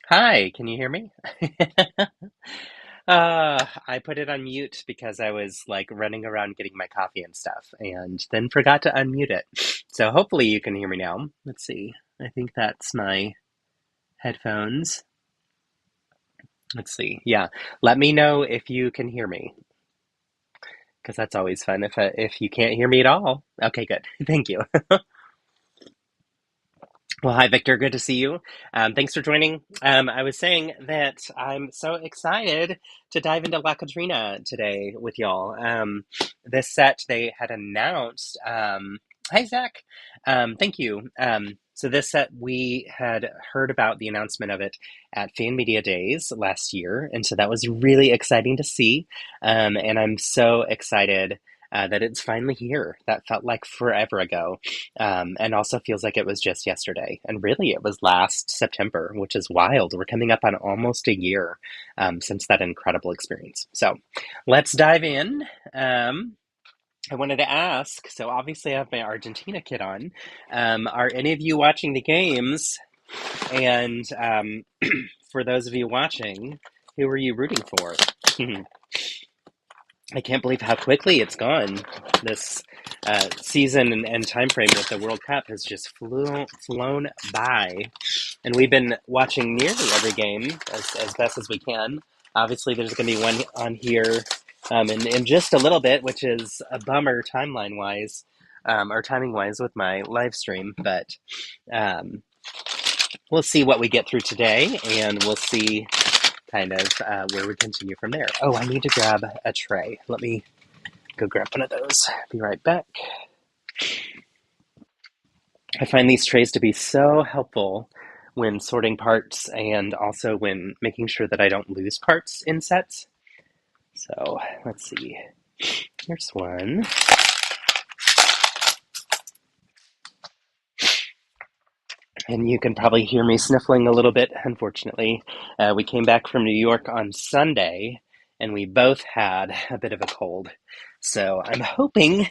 Hi, can you hear me? I put it on mute because I was like running around getting my coffee and stuff and then forgot to unmute it. So hopefully you can hear me now. Let's see. I think that's my headphones. Let's see. Yeah. Let me know if you can hear me because that's always fun if you can't hear me at all. Okay, good. Thank you. Well, hi, Victor. Good to see you. Thanks for joining. I was saying that I'm so excited to dive into La Catrina today with y'all. This set they had announced. Hi, Zach. Thank you. So this set we had heard about the announcement of it at Fan Media Days last year, and so that was really exciting to see. And I'm so excited that it's finally here. That felt like forever ago, and also feels like it was just yesterday. And really, it was last September, which is wild. We're coming up on almost a year since that incredible experience. So let's dive in. I wanted to ask, so obviously I have my Argentina kit on. Are any of you watching the games? And for those of you watching, who are you rooting for? I can't believe how quickly it's gone. This season and time frame with the World Cup has just flown by, and we've been watching nearly every game as best as we can. Obviously, there's going to be one on here in just a little bit, which is a bummer timeline wise, or timing wise with my live stream. But um, we'll see what we get through today, and we'll see kind of where we continue from there. Oh, I need to grab a tray. Let me go grab one of those. Be right back. I find these trays to be so helpful when sorting parts and also when making sure that I don't lose parts in sets. So let's see. Here's one. And you can probably hear me sniffling a little bit, unfortunately. We came back from New York on Sunday, and we both had a bit of a cold. So I'm hoping,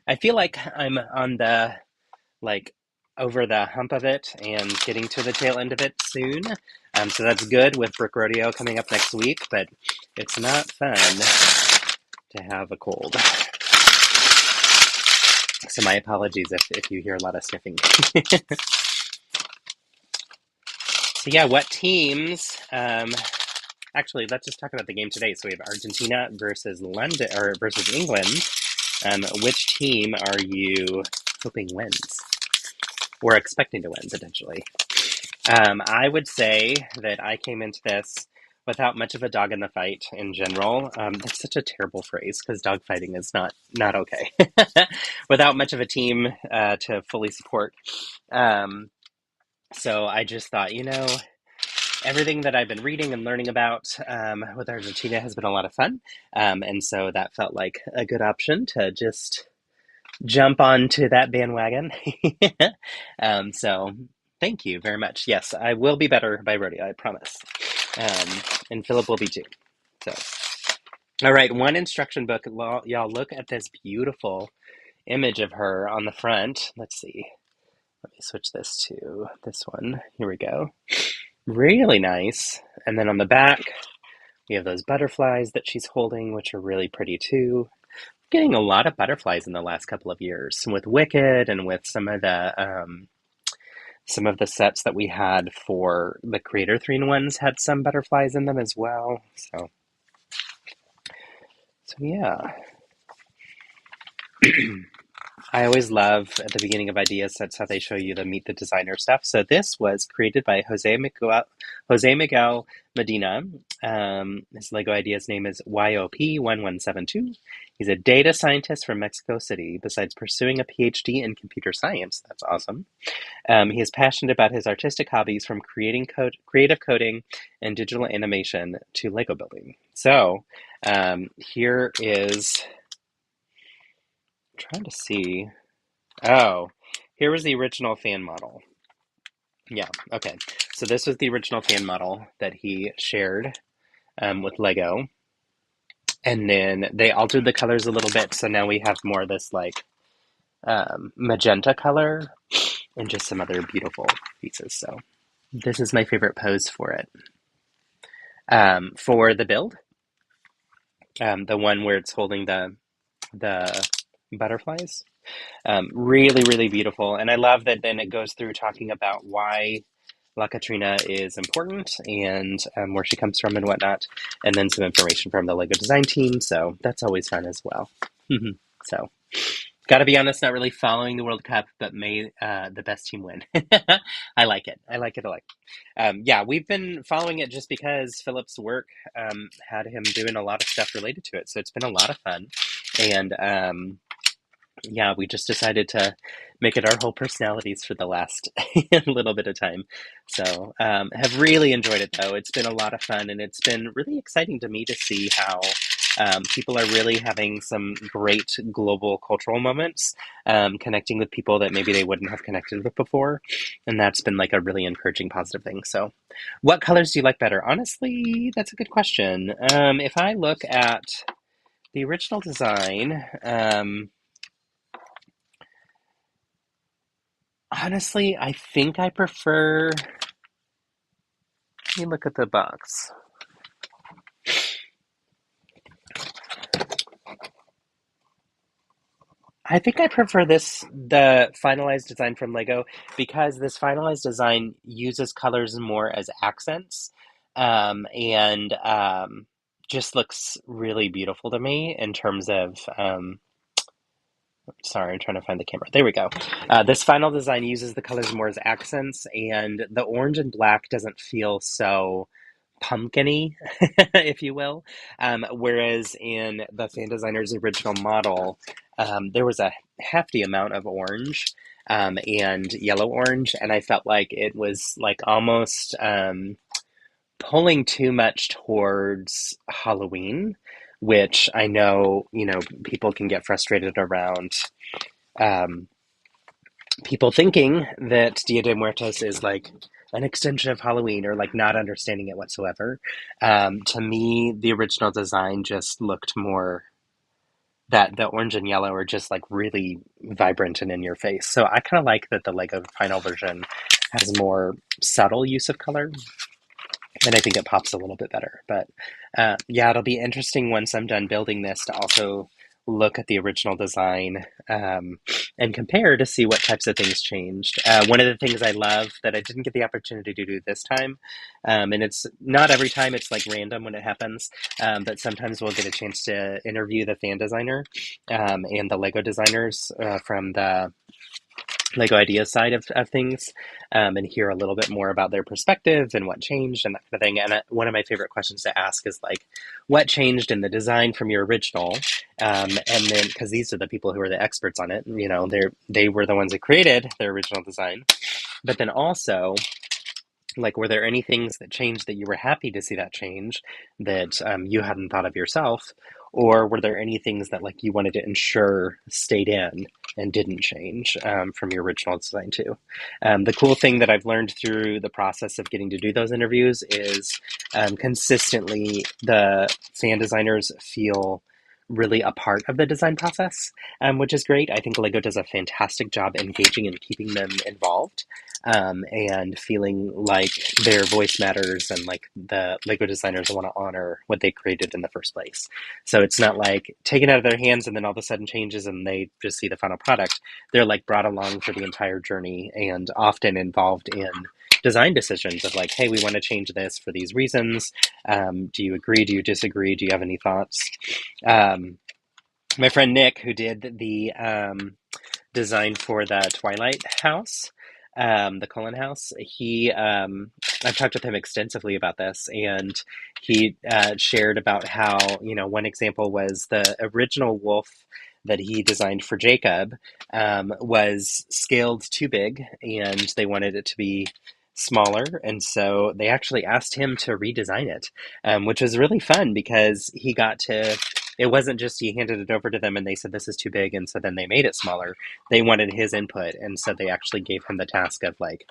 I feel like I'm on the, like, over the hump of it and getting to the tail end of it soon. So that's good with Brick Rodeo coming up next week, but it's not fun to have a cold. So my apologies if you hear a lot of sniffing. So yeah, what teams? Actually, let's just talk about the game today. So we have Argentina versus London or versus England. Which team are you hoping wins or expecting to win potentially? I would say that I came into this without much of a dog in the fight in general. That's such a terrible phrase because dog fighting is not okay. Without much of a team to fully support. So I just thought, everything that I've been reading and learning about with Argentina has been a lot of fun. And so that felt like a good option to just jump onto that bandwagon. So thank you very much. Yes, I will be better by rodeo, I promise. And Philip will be too. So, all right, one instruction book. Y'all look at this beautiful image of her on the front. Let's see. Let me switch this to this one. Here we go. Really nice. And then on the back, we have those butterflies that she's holding, which are really pretty too. Getting a lot of butterflies in the last couple of years with Wicked and with some of the sets that we had for the Creator 3-in-1s had some butterflies in them as well. So yeah. I always love at the beginning of idea sets how they show you the meet the designer stuff. So this was created by Jose Miguel Medina. His Lego ideas name is YOP1172. He's a data scientist from Mexico City. Besides pursuing a PhD in computer science, that's awesome. He is passionate about his artistic hobbies, from creative coding and digital animation to Lego building. So here is. Trying to see. Oh, here was the original fan model. Yeah, okay. So this was the original fan model that he shared with Lego. And then they altered the colors a little bit, so now we have more of this like magenta color and just some other beautiful pieces. So This is my favorite pose for it. For the build, the one where it's holding the butterflies. Really, really beautiful. And I love that then it goes through talking about why La Catrina is important and where she comes from and whatnot, and then some information from the Lego design team. So that's always fun as well. So, gotta be honest, not really following the World Cup, but may the best team win. I like it. I like it a lot. Yeah, we've been following it just because Philip's work had him doing a lot of stuff related to it. So it's been a lot of fun. And yeah, we just decided to make it our whole personalities for the last little bit of time. So, have really enjoyed it though. It's been a lot of fun, and it's been really exciting to me to see how people are really having some great global cultural moments, connecting with people that maybe they wouldn't have connected with before. And that's been like a really encouraging, positive thing. So, what colors do you like better? Honestly, that's a good question. If I look at the original design, honestly, I think I prefer. Let me look at the box. I think I prefer the finalized design from Lego, because this finalized design uses colors more as accents, and just looks really beautiful to me in terms of. Sorry, I'm trying to find the camera. There we go. This final design uses the colors more as accents, and the orange and black doesn't feel so pumpkin-y, if you will. Whereas in the fan designer's original model, there was a hefty amount of orange and yellow orange, and I felt like it was like almost pulling too much towards Halloween, which I know, people can get frustrated around. Um, People thinking that Dia de Muertos is like an extension of Halloween, or like not understanding it whatsoever. To me, the original design just looked more that the orange and yellow are just like really vibrant and in your face. So I kind of like that the Lego final version has more subtle use of color, and I think it pops a little bit better. But yeah, it'll be interesting once I'm done building this to also look at the original design, and compare to see what types of things changed. One of the things I love that I didn't get the opportunity to do this time, and it's not every time, it's like random when it happens, but sometimes we'll get a chance to interview the fan designer and the Lego designers from the Lego Ideas side of things, and hear a little bit more about their perspective and what changed and that kind of thing. And one of my favorite questions to ask is like, what changed in the design from your original? And then, because these are the people who are the experts on it, they were the ones who created their original design. But then also, like, were there any things that changed that you were happy to see that change that you hadn't thought of yourself? Or were there any things that like you wanted to ensure stayed in and didn't change from your original design too? The cool thing that I've learned through the process of getting to do those interviews is consistently the fan designers feel really a part of the design process, which is great. I think Lego does a fantastic job engaging and keeping them involved, and feeling like their voice matters, and like the Lego designers want to honor what they created in the first place. So it's not like taken out of their hands and then all of a sudden changes and they just see the final product. They're like brought along for the entire journey and often involved in design decisions of like, hey, we want to change this for these reasons. Do you agree? Do you disagree? Do you have any thoughts? My friend Nick, who did the design for the Twilight house, the Cullen house, I've talked with him extensively about this, and he shared about how, one example was the original wolf that he designed for Jacob was scaled too big, and they wanted it to be smaller, and so they actually asked him to redesign it, which was really fun because he got to. It wasn't just he handed it over to them and they said this is too big, and so then they made it smaller. They wanted his input, and so they actually gave him the task of like,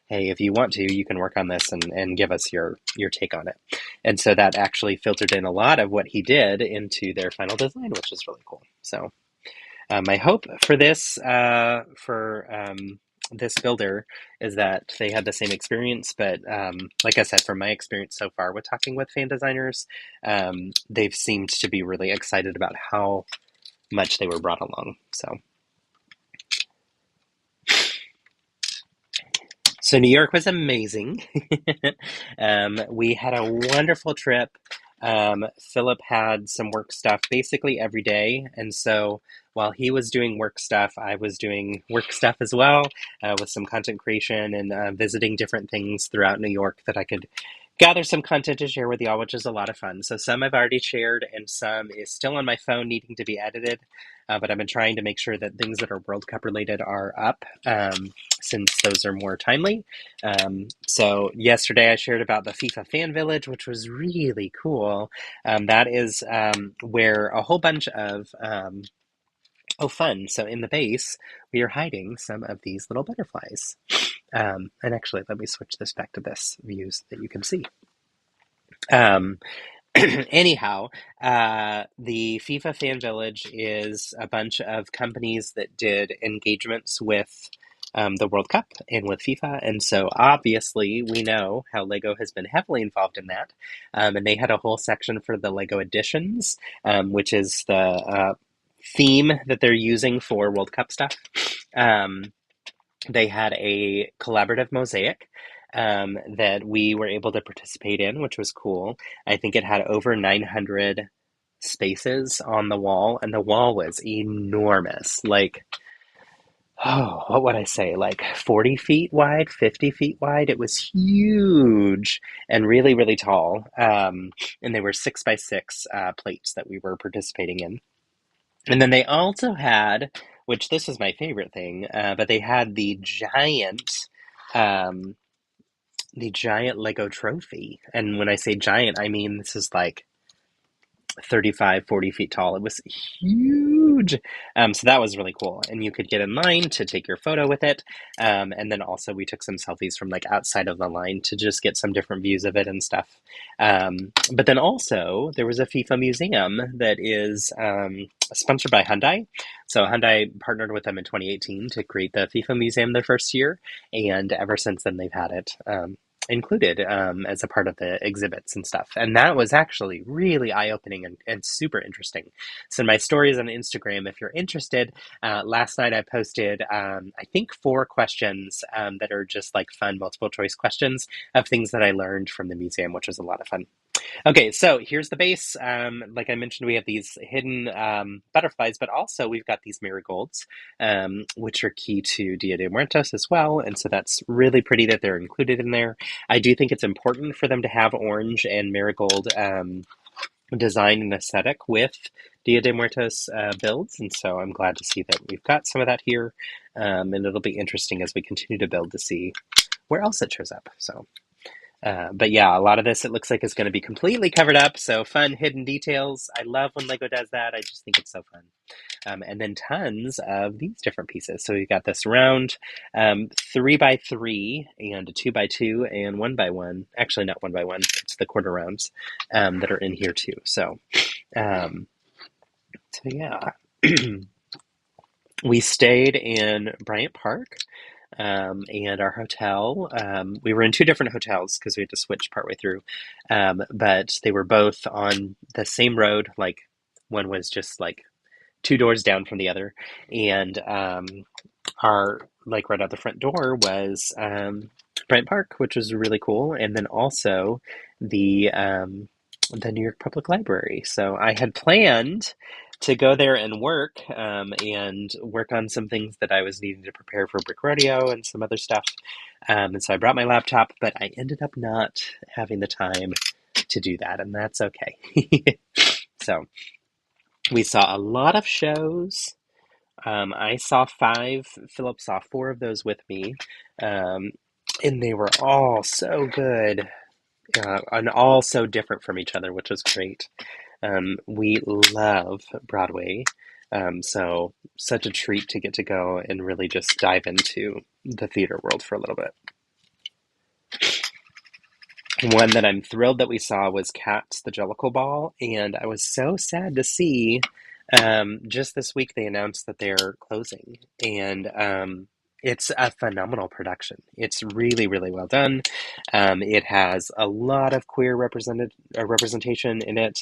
hey, if you want to, you can work on this and give us your take on it. And so that actually filtered in a lot of what he did into their final design, which is really cool. So my hope for this, for this builder is that they had the same experience, but like I said, from my experience so far with talking with fan designers, they've seemed to be really excited about how much they were brought along. So New York was amazing. We had a wonderful trip. Philip had some work stuff basically every day, and so while he was doing work stuff, I was doing work stuff as well, with some content creation and visiting different things throughout New York that I could gather some content to share with y'all, which is a lot of fun. So some I've already shared, and some is still on my phone needing to be edited. But I've been trying to make sure that things that are World Cup related are up, since those are more timely. So yesterday I shared about the FIFA Fan Village, which was really cool. That is where a whole bunch of, fun. So in the base, we are hiding some of these little butterflies. And actually, let me switch this back to this view so that you can see. Um, Anyhow, the FIFA Fan Village is a bunch of companies that did engagements with the World Cup and with FIFA. And so obviously we know how Lego has been heavily involved in that. And they had a whole section for the Lego Editions, which is the theme that they're using for World Cup stuff. They had a collaborative mosaic that we were able to participate in, which was cool. I think it had over 900 spaces on the wall, and the wall was enormous. Like, oh, what would I say? Like 40 feet wide, 50 feet wide. It was huge and really, really tall. And they were 6x6 plates that we were participating in. And then they also had, which this is my favorite thing, but they had um, the giant Lego trophy. And when I say giant, I mean this is like 35, 40 feet tall. It was huge. So that was really cool. And you could get in line to take your photo with it. And then also we took some selfies from like outside of the line to just get some different views of it and stuff. But then also there was a FIFA museum that is sponsored by Hyundai. So Hyundai partnered with them in 2018 to create the FIFA museum their first year. And ever since then they've had it. Included as a part of the exhibits and stuff. And that was actually really eye-opening and super interesting. So in my stories on Instagram, if you're interested, last night I posted, I think 4 questions that are just like fun multiple choice questions of things that I learned from the museum, which was a lot of fun. Okay, so here's the base. Like I mentioned, we have these hidden butterflies, but also we've got these marigolds, which are key to Dia de Muertos as well. And so that's really pretty that they're included in there. I do think it's important for them to have orange and marigold design and aesthetic with Dia de Muertos builds. And so I'm glad to see that we've got some of that here. And it'll be interesting as we continue to build to see where else it shows up. So. But yeah, a lot of this, it looks like it's going to be completely covered up. So fun hidden details. I love when Lego does that. I just think it's so fun. And then tons of these different pieces. So you got this round 3x3 and a 2x2 and 1x1. Actually, not 1x1. It's the quarter rounds that are in here too. So yeah, we stayed in Bryant Park. And our hotel, we were in 2 different hotels because we had to switch partway through, but they were both on the same road. Like one was just like 2 doors down from the other, and our like right out the front door was Bryant Park, which was really cool, and then also the New York Public Library. So I had planned to go there and work on some things that I was needing to prepare for Brick Rodeo and some other stuff. And so I brought my laptop, but I ended up not having the time to do that, and that's okay. So we saw a lot of shows. I saw 5. Philip saw 4 of those with me, and they were all so good. And all so different from each other, which was great. We love Broadway, so such a treat to get to go and really just dive into the theater world for a little bit. One that I'm thrilled that we saw was Cats, the Jellicle Ball, and I was so sad to see just this week they announced that they're closing, and It's a phenomenal production. It's really, really well done. It has a lot of queer representation in it,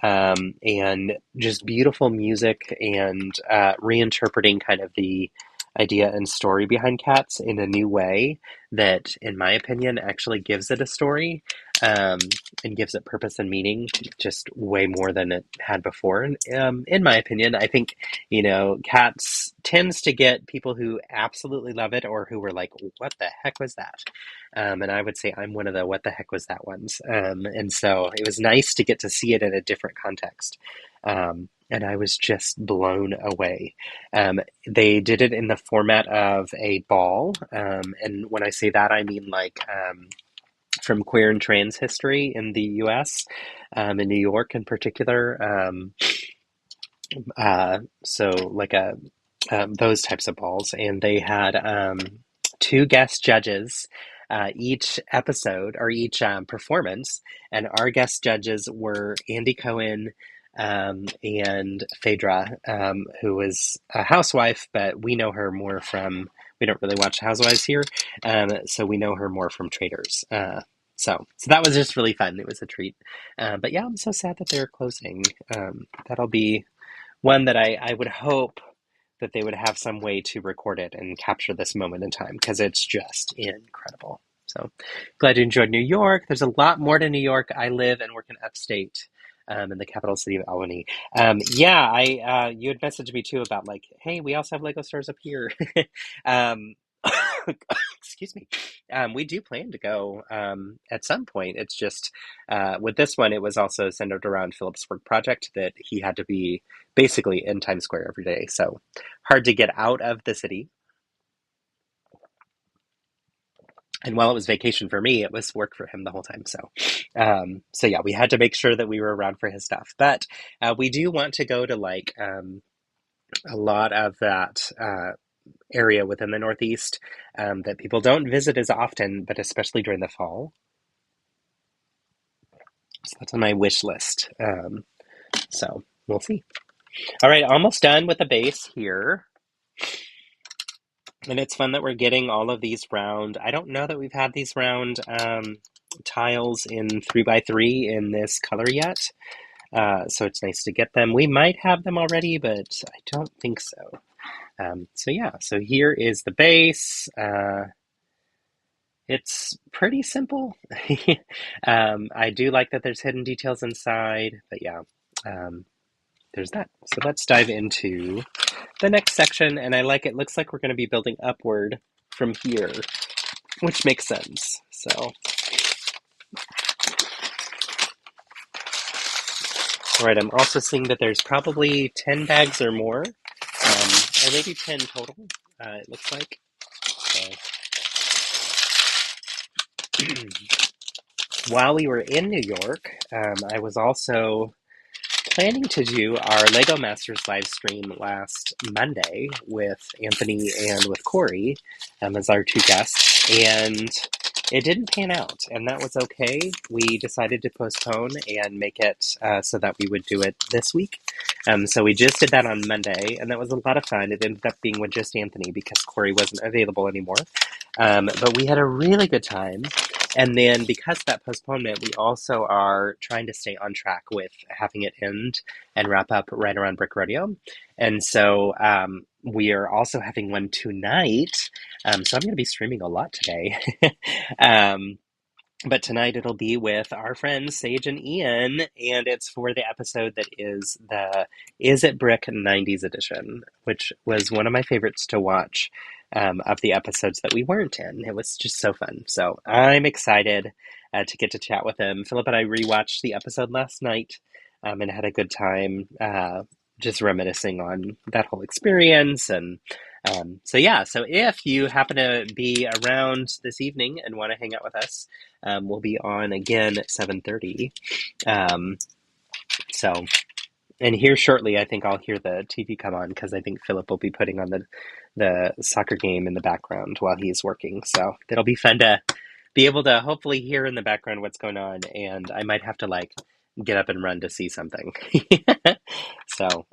and just beautiful music and reinterpreting kind of the idea and story behind cats in a new way that, in my opinion, actually gives it a story, um, and gives it purpose and meaning just way more than it had before. And, in my opinion, I think Cats tends to get people who absolutely love it or who were like, what the heck was that? And I would say I'm one of the what the heck was that ones. And so it was nice to get to see it in a different context. And I was just blown away. They did it in the format of a ball. And when I say that, I mean like from queer and trans history in the US, in New York in particular. So like those types of balls, and they had two guest judges each episode or each performance, and our guest judges were Andy Cohen and Phaedra, who was a housewife, but we know her more from we don't really watch Housewives here, so we know her more from Traders. So that was just really fun. It was a treat. But yeah, I'm so sad that they're closing. That'll be one that I would hope that they would have some way to record it and capture this moment in time because it's just incredible. So glad you enjoyed New York. There's a lot more to New York. I live and work in upstate, in the capital city of Albany. Yeah, I you had messaged me too about like, hey, we also have Lego stores up here. um, excuse me. We do plan to go at some point. It's just with this one, it was also centered around Philip's work project that he had to be basically in Times Square every day. So hard to get out of the city. And while it was vacation for me, it was work for him the whole time. So yeah, we had to make sure that we were around for his stuff. But we do want to go to like a lot of that area within the Northeast that people don't visit as often, but especially during the fall. So that's on my wish list. So we'll see. All right, almost done with the base here. And it's fun that we're getting all of these round. I don't know that we've had these round tiles in 3x3 in this color yet. So it's nice to get them. We might have them already, but I don't think so. So yeah, so here is the base. It's pretty simple. I do like that there's hidden details inside, but yeah, um, there's that. So let's dive into the next section, and I like it. Looks like we're going to be building upward from here, which makes sense. So, all right, I'm also seeing that there's probably 10 bags or more, or maybe 10 total, it looks like. So, while we were in New York, I was also planning to do our Lego Masters live stream last Monday with Anthony and with Corey as our two guests, and it didn't pan out, and that was okay. We decided to postpone and make it so that we would do it this week. So we just did that on Monday, and that was a lot of fun. It ended up being with just Anthony because Corey wasn't available anymore. But we had a really good time. And then because of that postponement, we also are trying to stay on track with having it end and wrap up right around Brick Rodeo. And so we are also having one tonight. So I'm going to be streaming a lot today. um, but tonight it'll be with our friends Sage and Ian, and it's for the episode that is the Is It Brick 90s edition, which was one of my favorites to watch of the episodes that we weren't in. It was just so fun. So I'm excited to get to chat with him. Philip and I rewatched the episode last night and had a good time just reminiscing on that whole experience. And so yeah, so if you happen to be around this evening and want to hang out with us, we'll be on again at 7:30. Um, so, and here shortly, I think I'll hear the TV come on because I think Philip will be putting on the soccer game in the background while he's working. So it'll be fun to be able to hopefully hear in the background what's going on, and I might have to like get up and run to see something. So,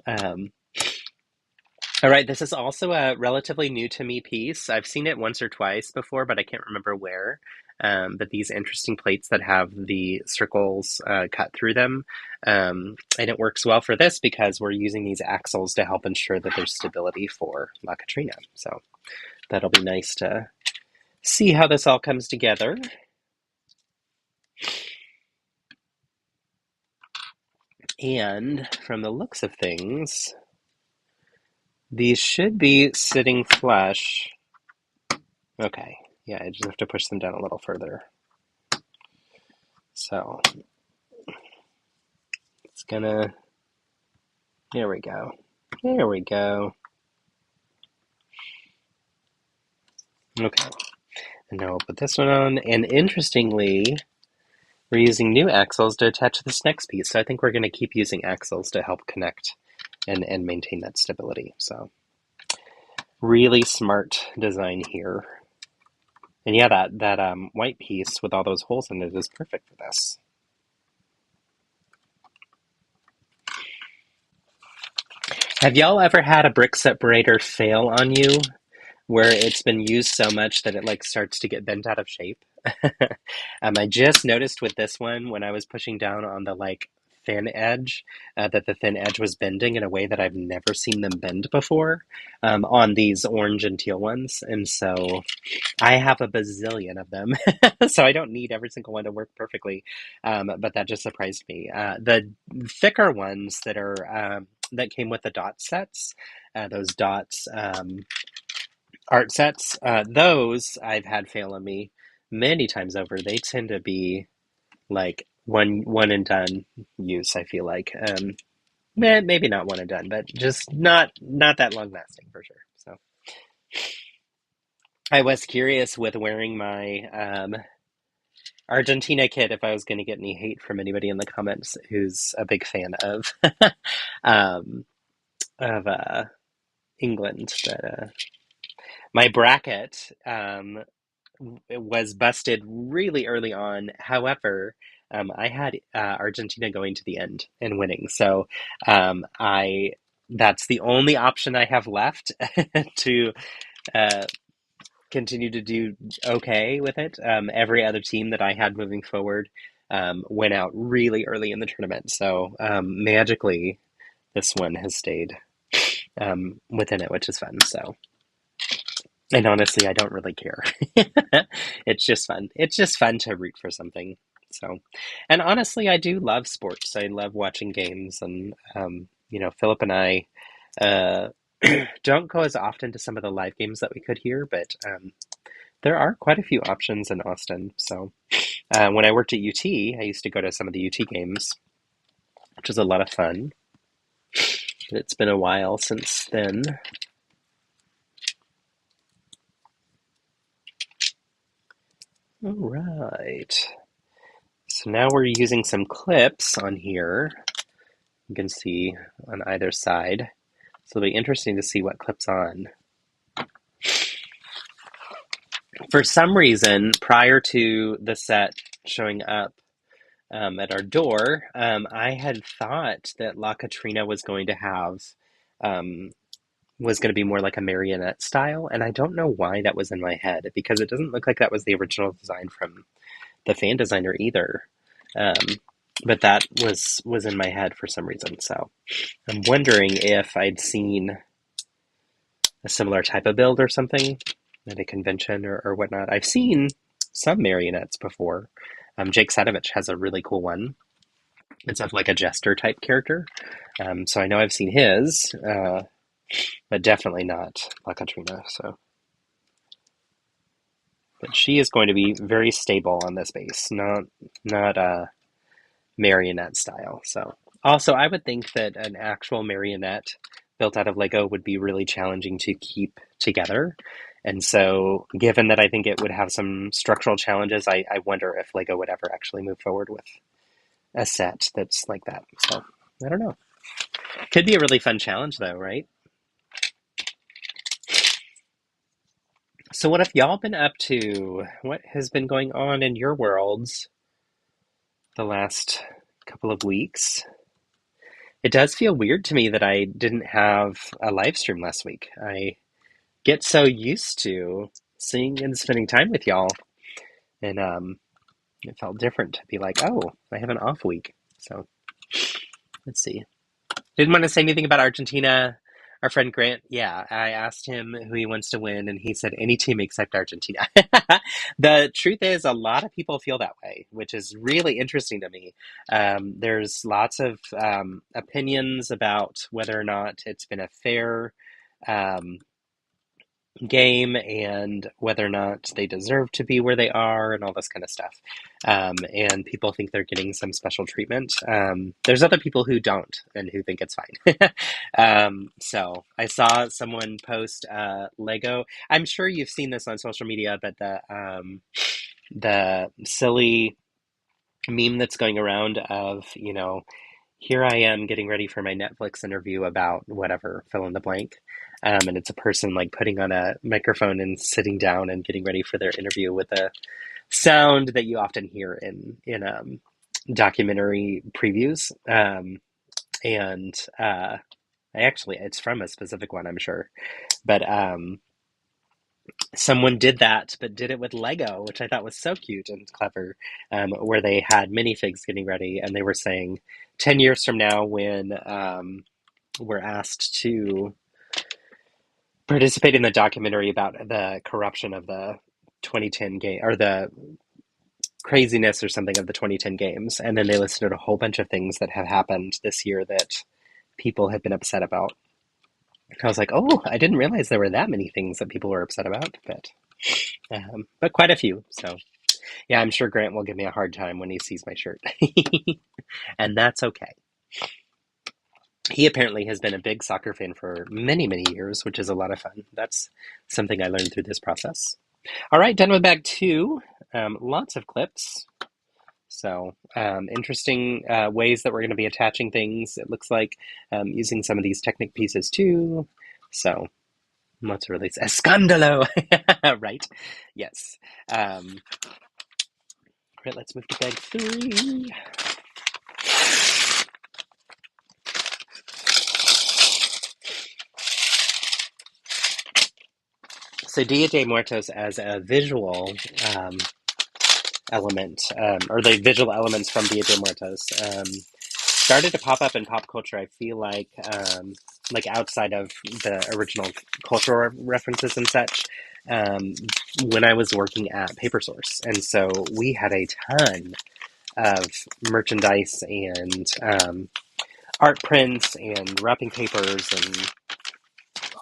All right, this is also a relatively new to me piece. I've seen it once or twice before, but I can't remember where. But these interesting plates that have the circles cut through them. And it works well for this because we're using these axles to help ensure that there's stability for La Catrina. So that'll be nice to see how this all comes together. And from the looks of things, these should be sitting flush. Okay, yeah, I just have to push them down a little further. So it's gonna, there we go. There we go. Okay, and now we'll put this one on. And interestingly, we're using new axles to attach this next piece. So I think we're gonna keep using axles to help connect and maintain that stability. So really smart design here. And yeah, that white piece with all those holes in it is perfect for this. Have y'all ever had a brick separator fail on you where it's been used so much that it like starts to get bent out of shape? I just noticed with this one when I was pushing down on the like thin edge that the thin edge was bending in a way that I've never seen them bend before on these orange and teal ones. And so I have a bazillion of them, so I don't need every single one to work perfectly. But that just surprised me. The thicker ones that are that came with the dot sets, those dots art sets, those I've had fail on me many times over. They tend to be like one and done use. I feel like maybe not one and done, but just not that long lasting for sure. So I was curious with wearing my Argentina kit if I was going to get any hate from anybody in the comments who's a big fan of um, of England. But my bracket was busted really early on. However, I had Argentina going to the end and winning, so I that's the only option I have left to uh, continue to do okay with it. Every other team that I had moving forward went out really early in the tournament. So magically, this one has stayed within it, which is fun. So, and honestly, I don't really care. It's just fun. It's just fun to root for something. So, and honestly, I do love sports. I love watching games, and Philip and I don't go as often to some of the live games that we could here, but there are quite a few options in Austin. So when I worked at UT, I used to go to some of the UT games, which was a lot of fun. But it's been a while since then. All right. So now we're using some clips on here. You can see on either side. So it'll be interesting to see what clips on. For some reason, prior to the set showing up at our door, I had thought that La Catrina was going to have was going to be more like a marionette style, and I don't know why that was in my head because it doesn't look like that was the original design from the fan designer either. But that was in my head for some reason. So I'm wondering if I'd seen a similar type of build or something at a convention or whatnot. I've seen some marionettes before. Jake Sadovich has a really cool one. It's of like a jester type character. So I know I've seen his, but definitely not La Catrina. So, but she is going to be very stable on this base, not marionette style. So also I would think that an actual marionette built out of Lego would be really challenging to keep together. And so given that I think it would have some structural challenges, I wonder if Lego would ever actually move forward with a set that's like that. So I don't know. Could be a really fun challenge though, right? So what have y'all been up to? What has been going on in your worlds the last couple of weeks? It does feel weird to me that I didn't have a live stream last week. I get so used to seeing and spending time with y'all, and it felt different to be like, oh, I have an off week. So let's see. Didn't want to say anything about Argentina. Our friend Grant, yeah, I asked him who he wants to win, and he said any team except Argentina. The truth is, a lot of people feel that way, which is really interesting to me. There's lots of opinions about whether or not it's been a fair um, game and whether or not they deserve to be where they are and all this kind of stuff. And people think they're getting some special treatment. There's other people who don't and who think it's fine. So I saw someone post Lego. I'm sure you've seen this on social media, but the silly meme that's going around of, here I am getting ready for my Netflix interview about whatever, fill in the blank. And it's a person like putting on a microphone and sitting down and getting ready for their interview with a sound that you often hear in documentary previews. And it's from a specific one, I'm sure. But someone did that, but did it with Lego, which I thought was so cute and clever, where they had minifigs getting ready, and they were saying 10 years from now when we're asked to participate in the documentary about the corruption of the 2010 game, or the craziness or something of the 2010 games, and then they listed a whole bunch of things that have happened this year that people have been upset about. I was like, oh, I didn't realize there were that many things that people were upset about, but quite a few. So yeah, I'm sure Grant will give me a hard time when he sees my shirt, and that's okay. He apparently has been a big soccer fan for many, many years, which is a lot of fun. That's something I learned through this process. All right, done with bag two. Lots of clips. So interesting ways that we're going to be attaching things. It looks like using some of these Technic pieces too. So let's release Escandalo, right? Yes. Right, let's move to bag three. So Dia de Muertos as a visual element, or the visual elements from Dia de Muertos, started to pop up in pop culture. I feel like outside of the original cultural references and such, when I was working at PaperSource, and so we had a ton of merchandise and art prints and wrapping papers and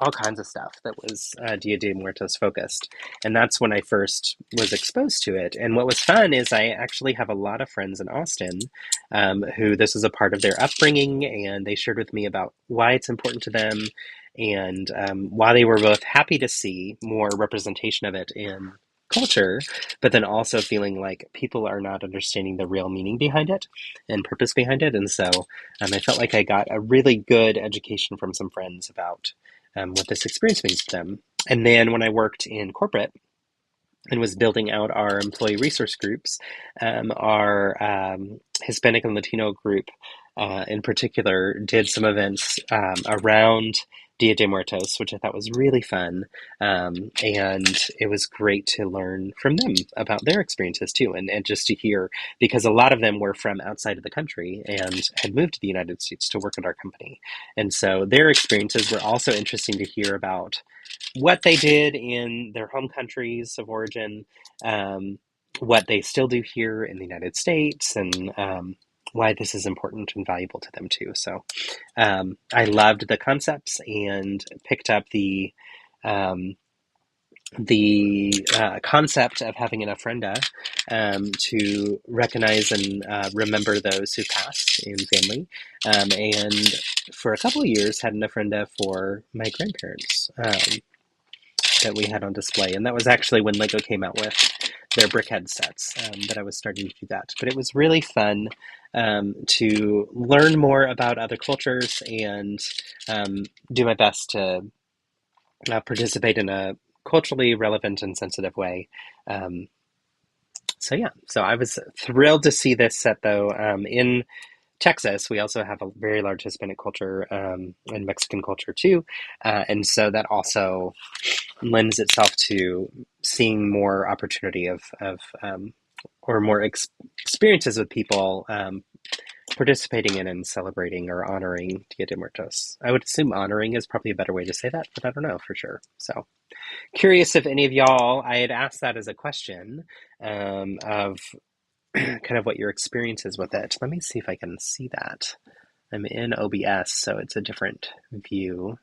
all kinds of stuff that was Dia de Muertos focused. And that's when I first was exposed to it. And what was fun is I actually have a lot of friends in Austin who this is a part of their upbringing, and they shared with me about why it's important to them and why they were both happy to see more representation of it in culture, but then also feeling like people are not understanding the real meaning behind it and purpose behind it. And so I felt like I got a really good education from some friends about what this experience means to them. And then when I worked in corporate and was building out our employee resource groups, our Hispanic and Latino group in particular did some events around Dia de Muertos, which I thought was really fun. And it was great to learn from them about their experiences too, and just to hear, because a lot of them were from outside of the country and had moved to the United States to work at our company. And so their experiences were also interesting to hear about what they did in their home countries of origin, what they still do here in the United States, and why this is important and valuable to them too. So I loved the concepts and picked up the concept of having an ofrenda to recognize and remember those who passed in family. And for a couple of years had an ofrenda for my grandparents that we had on display. And that was actually when Lego came out with their brickhead sets that I was starting to do that. But it was really fun to learn more about other cultures and do my best to participate in a culturally relevant and sensitive way. So yeah, so I was thrilled to see this set though in Texas, we also have a very large Hispanic culture and Mexican culture too. And so that also lends itself to seeing more opportunity or more experiences with people participating in and celebrating or honoring Dia de Muertos. I would assume honoring is probably a better way to say that, but I don't know for sure. So curious if any of y'all, I had asked that as a question of kind of what your experience is with it. Let me see if I can see that. I'm in OBS, so it's a different view.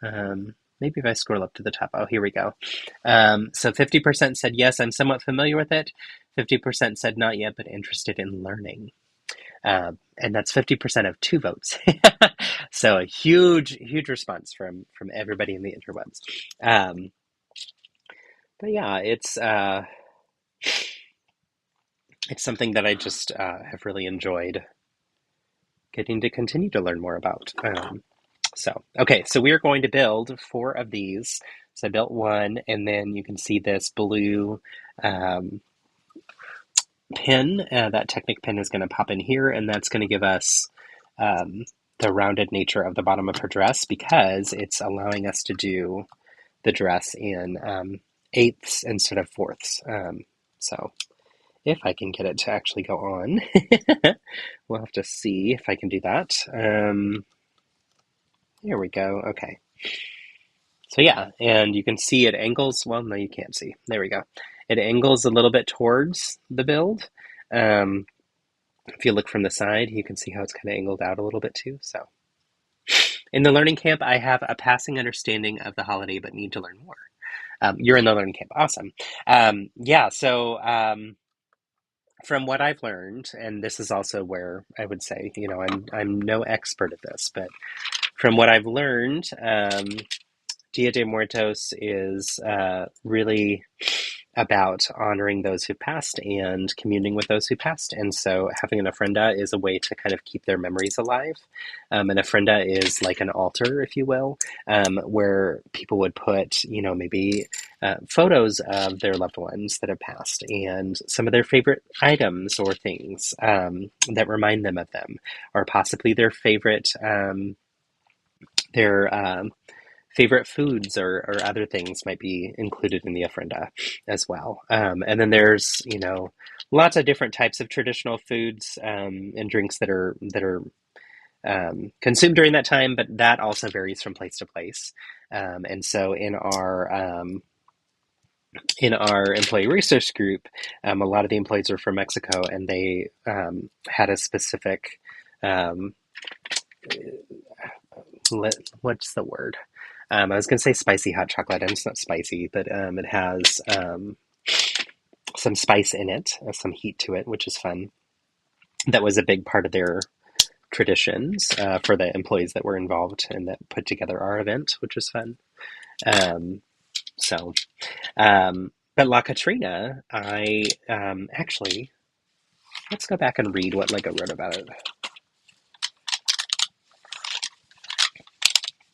Maybe if I scroll up to the top. Oh, here we go. So 50% said yes, I'm somewhat familiar with it. 50% said not yet, but interested in learning. And that's 50% of 2 votes. So a huge, huge response from everybody in the interwebs. But yeah, it's something that I just have really enjoyed getting to continue to learn more about. Okay, so we are going to build 4 of these. So I built 1, and then you can see this blue pin. That Technic pin is going to pop in here, and that's going to give us the rounded nature of the bottom of her dress because it's allowing us to do the dress in 8ths instead of 4ths. So if I can get it to actually go on, we'll have to see if I can do that. There we go. Okay. So yeah, and you can see it angles. Well, no, you can't see. There we go. It angles a little bit towards the build. If you look from the side, you can see how it's kind of angled out a little bit too. So in the learning camp, I have a passing understanding of the holiday, but need to learn more. You're in the learning camp. Awesome. Yeah, so from what I've learned, and this is also where I would say, I'm no expert at this, but from what I've learned, Dia de Muertos is really about honoring those who passed and communing with those who passed. And so having an ofrenda is a way to kind of keep their memories alive. An ofrenda is like an altar, if you will, where people would put, maybe photos of their loved ones that have passed and some of their favorite items or things that remind them of them, or possibly their favorite favorite foods or other things might be included in the ofrenda as well. And then there's, lots of different types of traditional foods and drinks that are consumed during that time, but that also varies from place to place. And so in our employee research group, a lot of the employees are from Mexico, and they had a specific, what's the word? I was going to say spicy hot chocolate, and it's not spicy, but it has some spice in it, some heat to it, which is fun. That was a big part of their traditions for the employees that were involved and that put together our event, which was fun. But La Catrina, I actually, let's go back and read what Lego wrote about it.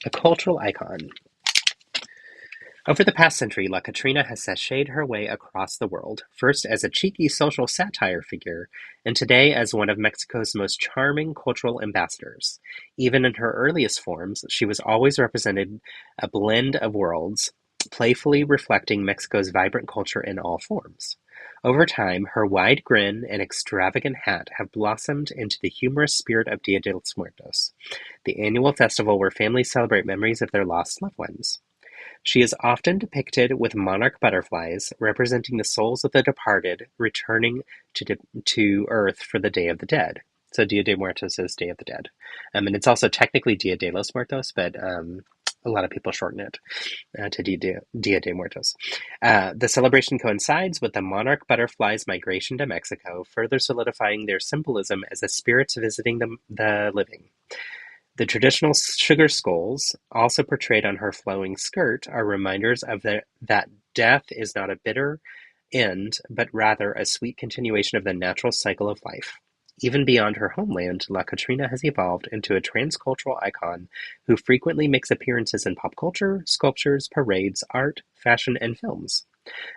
A cultural icon. Over the past century, La Catrina has sashayed her way across the world, first as a cheeky social satire figure, and today as one of Mexico's most charming cultural ambassadors. Even in her earliest forms, she was always represented a blend of worlds, playfully reflecting Mexico's vibrant culture in all forms. Over time, her wide grin and extravagant hat have blossomed into the humorous spirit of Dia de los Muertos, the annual festival where families celebrate memories of their lost loved ones. She is often depicted with monarch butterflies, representing the souls of the departed returning to Earth for the Day of the Dead. So Dia de Muertos is Day of the Dead. And it's also technically Dia de los Muertos, but a lot of people shorten it to Dia de Muertos. The celebration coincides with the monarch butterflies' migration to Mexico, further solidifying their symbolism as the spirits visiting the living. The traditional sugar skulls, also portrayed on her flowing skirt, are reminders of that death is not a bitter end, but rather a sweet continuation of the natural cycle of life. Even beyond her homeland, La Catrina has evolved into a transcultural icon who frequently makes appearances in pop culture, sculptures, parades, art, fashion, and films.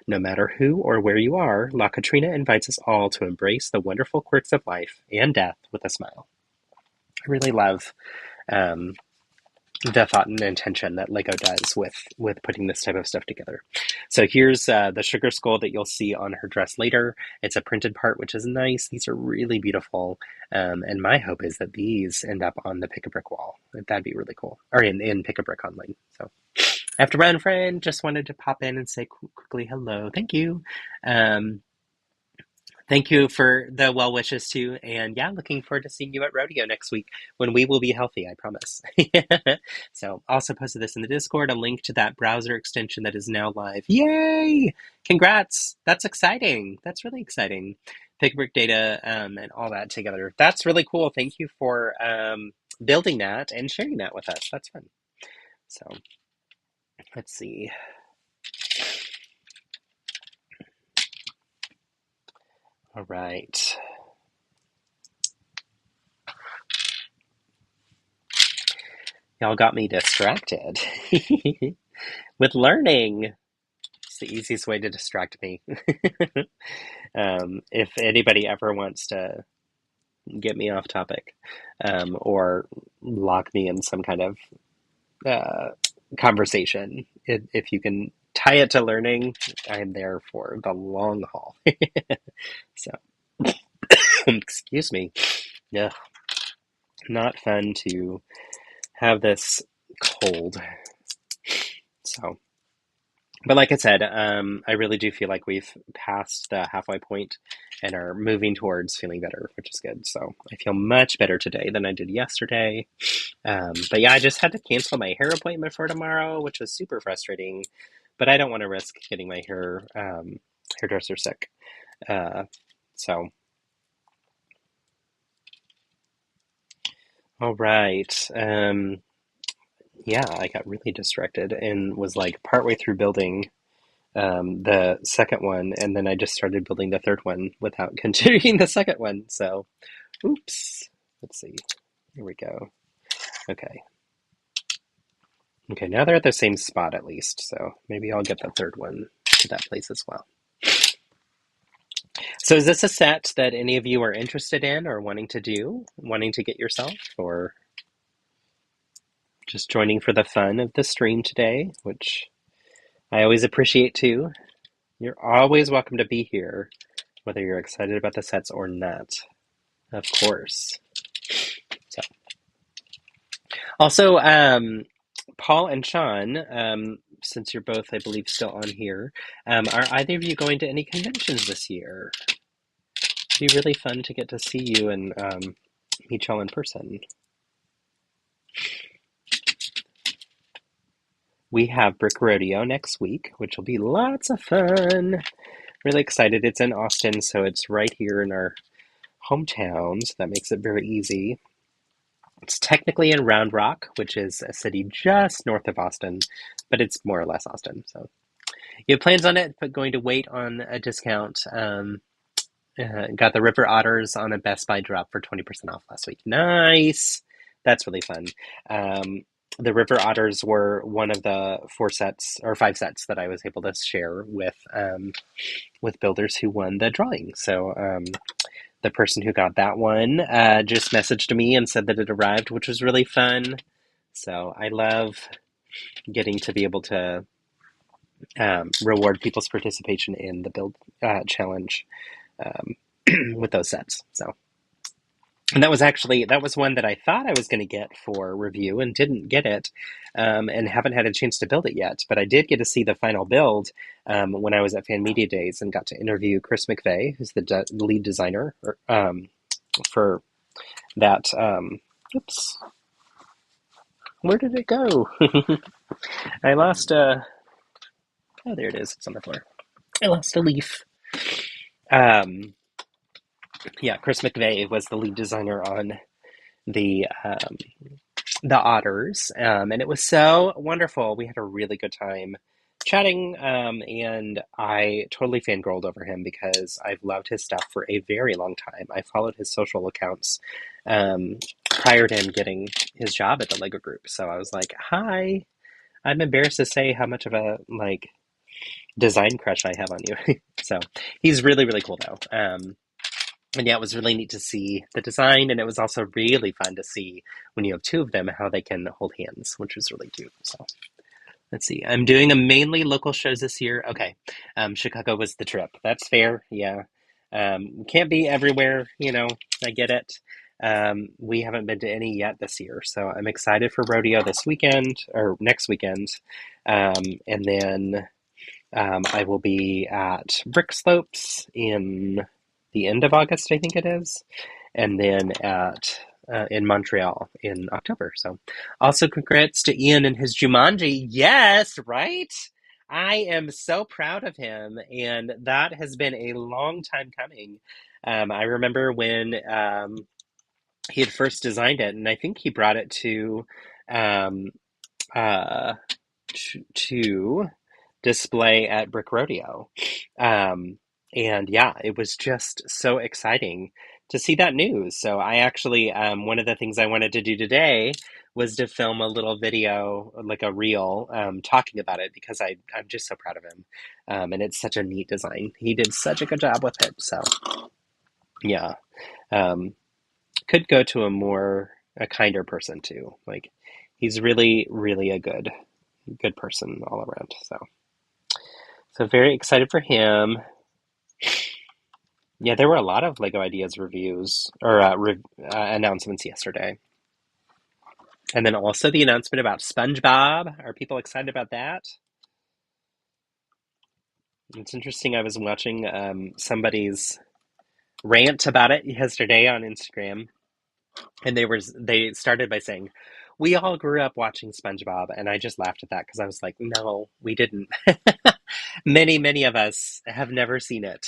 No matter who or where you are, La Catrina invites us all to embrace the wonderful quirks of life and death with a smile. I really love um, the thought and intention that Lego does with putting this type of stuff together. So here's the sugar skull that you'll see on her dress later. It's a printed part, which is nice. These are really beautiful. And my hope is that these end up on the Pick-a-Brick wall. That'd be really cool. Or in Pick-a-Brick online. So I have to run, friend. Just wanted to pop in and say quickly hello. Thank you. Um, Thank you for the well wishes too. And yeah, looking forward to seeing you at Rodeo next week when we will be healthy, I promise. So also posted this in the Discord, a link to that browser extension that is now live. Yay! Congrats! That's exciting. That's really exciting. Pick-a-Brick data and all that together. That's really cool. Thank you for building that and sharing that with us. That's fun. So let's see. All right. Y'all got me distracted with learning. It's the easiest way to distract me. If anybody ever wants to get me off topic or lock me in some kind of conversation, if you can tie it to learning, I'm there for the long haul. So, excuse me. Yeah, not fun to have this cold. So, but like I said, I really do feel like we've passed the halfway point and are moving towards feeling better, which is good. So I feel much better today than I did yesterday. But yeah, I just had to cancel my hair appointment for tomorrow, which was super frustrating. But I don't want to risk getting my hairdresser sick. So, all right. Yeah, I got really distracted and was like partway through building the second one, and then I just started building the third one without continuing the second one. So, oops. Let's see. Here we go. Okay. Okay, now they're at the same spot at least, so maybe I'll get the third one to that place as well. So is this a set that any of you are interested in or wanting to do? Wanting to get yourself? Or just joining for the fun of the stream today, which I always appreciate too. You're always welcome to be here, whether you're excited about the sets or not, of course. So, also, Paul and Sean, since you're both, I believe, still on here, are either of you going to any conventions this year? It'd be really fun to get to see you and meet y'all in person. We have Brick Rodeo next week, which will be lots of fun. Really excited. It's in Austin, so it's right here in our hometown, so that makes it very easy. It's technically in Round Rock, which is a city just north of Austin, but it's more or less Austin. So you have plans on it, but going to wait on a discount. Got the River Otters on a Best Buy drop for 20% off last week. Nice! That's really fun. The River Otters were one of the 5 sets that I was able to share with builders who won the drawing. So the person who got that one just messaged me and said that it arrived, which was really fun. So I love getting to be able to reward people's participation in the build challenge with those sets. So, and that was one that I thought I was going to get for review and didn't get it, and haven't had a chance to build it yet. But I did get to see the final build when I was at Fan Media Days and got to interview Chris McVeigh, who's the lead designer for that. Oops, where did it go? I lost a. Oh, there it is. It's on the floor. I lost a leaf. Yeah, Chris McVeigh was the lead designer on the Otters, and it was so wonderful. We had a really good time chatting, and I totally fangirled over him because I've loved his stuff for a very long time. I followed his social accounts prior to him getting his job at the Lego Group, so I was like, "Hi." I'm embarrassed to say how much of a design crush I have on you. So he's really, really cool though. And yeah, it was really neat to see the design, and it was also really fun to see when you have two of them how they can hold hands, which was really cute. So let's see. I'm doing a mainly local shows this year. Okay. Chicago was the trip. That's fair. Yeah. Can't be everywhere, I get it. We haven't been to any yet this year, so I'm excited for rodeo this weekend or next weekend. And then I will be at Brick Slopes in the end of August, I think it is, and then at in Montreal in October. So, also congrats to Ian and his Jumanji. Yes, right? I am so proud of him, and that has been a long time coming. I remember when he had first designed it, and I think he brought it um, uh, to display at Brick Rodeo. Um, and yeah, it was just so exciting to see that news. So I actually, one of the things I wanted to do today was to film a little video, like a reel, talking about it because I'm just so proud of him. And it's such a neat design. He did such a good job with it. So yeah, um, could go to a kinder person too. Like he's really, really a good person all around. So very excited for him. Yeah, there were a lot of Lego Ideas reviews or announcements yesterday. And then also the announcement about SpongeBob. Are people excited about that? It's interesting. I was watching somebody's rant about it yesterday on Instagram, and they started by saying, "We all grew up watching SpongeBob," and I just laughed at that because I was like, "No, we didn't." Many of us have never seen it,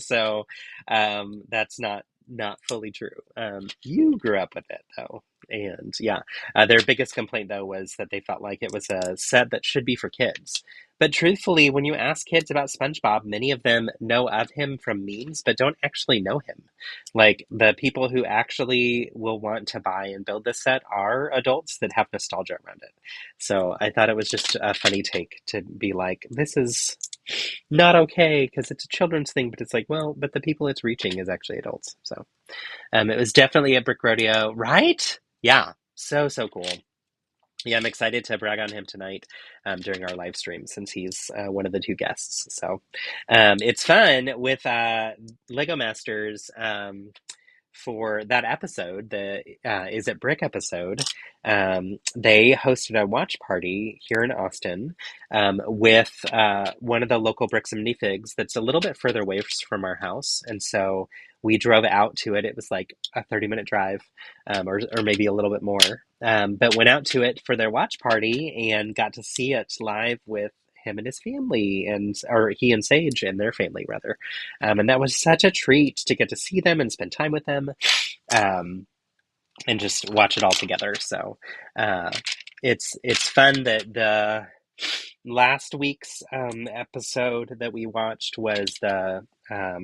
so that's not fully true. You grew up with it though, and yeah, their biggest complaint though was that they felt like it was a set that should be for kids. But truthfully, when you ask kids about SpongeBob, many of them know of him from memes, but don't actually know him. Like the people who actually will want to buy and build this set are adults that have nostalgia around it. So I thought it was just a funny take to be like, this is not okay because it's a children's thing, but it's like, well, but the people it's reaching is actually adults. So it was definitely a brick rodeo, right? Yeah, so cool. Yeah, I'm excited to brag on him tonight during our live stream since he's one of the two guests. So it's fun with Lego Masters. For that episode, the Is It Brick episode, they hosted a watch party here in Austin with one of the local bricks and minifigs that's a little bit further away from our house. And so we drove out to it. It was like a 30-minute drive or maybe a little bit more. But went out to it for their watch party and got to see it live with him and his family or he and Sage and their family rather. And that was such a treat to get to see them and spend time with them, um, and just watch it all together. So uh, it's fun that the last week's episode that we watched was the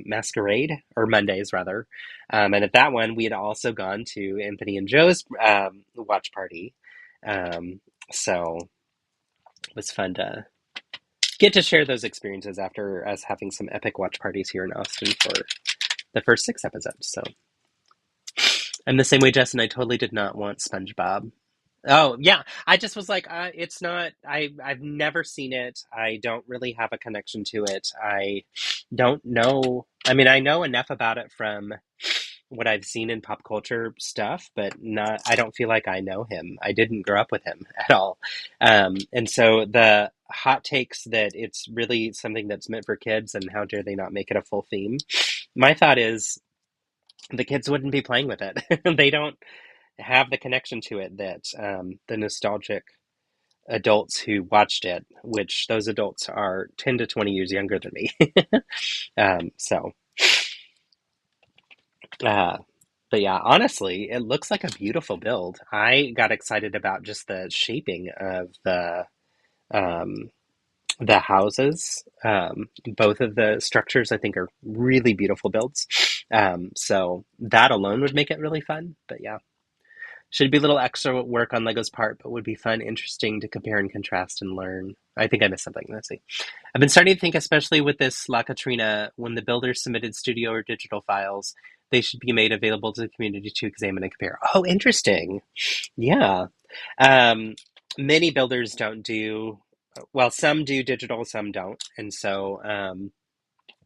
Masquerade, or Mondays rather. And at that one, we had also gone to Anthony and Joe's watch party. So it was fun to get to share those experiences after us having some epic watch parties here in Austin for the first 6 episodes. So I'm the same way, Justin. I totally did not want SpongeBob. Oh yeah, I just was like, it's not. I've never seen it. I don't really have a connection to it. I don't know. I mean, I know enough about it from what I've seen in pop culture stuff, but not. I don't feel like I know him. I didn't grow up with him at all, and so the hot takes that it's really something that's meant for kids, and how dare they not make it a full theme? My thought is the kids wouldn't be playing with it. They don't have the connection to it that the nostalgic adults who watched it, which those adults are 10 to 20 years younger than me. So, uh, but yeah, honestly, it looks like a beautiful build. I got excited about just the shaping of um, the houses. Both of the structures, I think, are really beautiful builds. So that alone would make it really fun. But yeah. Should be a little extra work on Lego's part, but would be fun, interesting to compare and contrast and learn. I think I missed something. Let's see. I've been starting to think, especially with this La Catrina, when the builders submitted studio or digital files, they should be made available to the community to examine and compare. Oh, interesting. Yeah. Um, Many builders don't do, well, some do digital, some don't. And so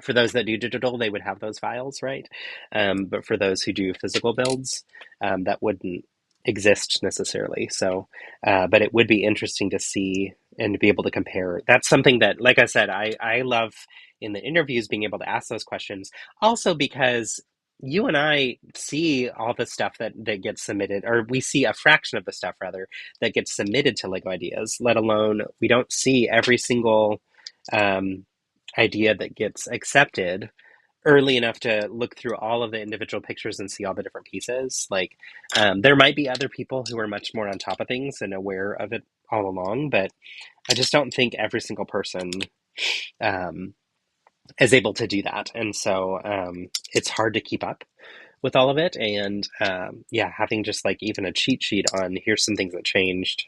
for those that do digital, they would have those files, right? But for those who do physical builds, that wouldn't exist necessarily. So, but it would be interesting to see and to be able to compare. That's something that, like I said, I love in the interviews being able to ask those questions. Also because you and I see all the stuff that gets submitted, or we see a fraction of the stuff rather that gets submitted to Lego Ideas, let alone we don't see every single um, idea that gets accepted early enough to look through all of the individual pictures and see all the different pieces. Like, there might be other people who are much more on top of things and aware of it all along, but I just don't think every single person um, is able to do that. And so it's hard to keep up with all of it. And yeah, having just like even a cheat sheet on here's some things that changed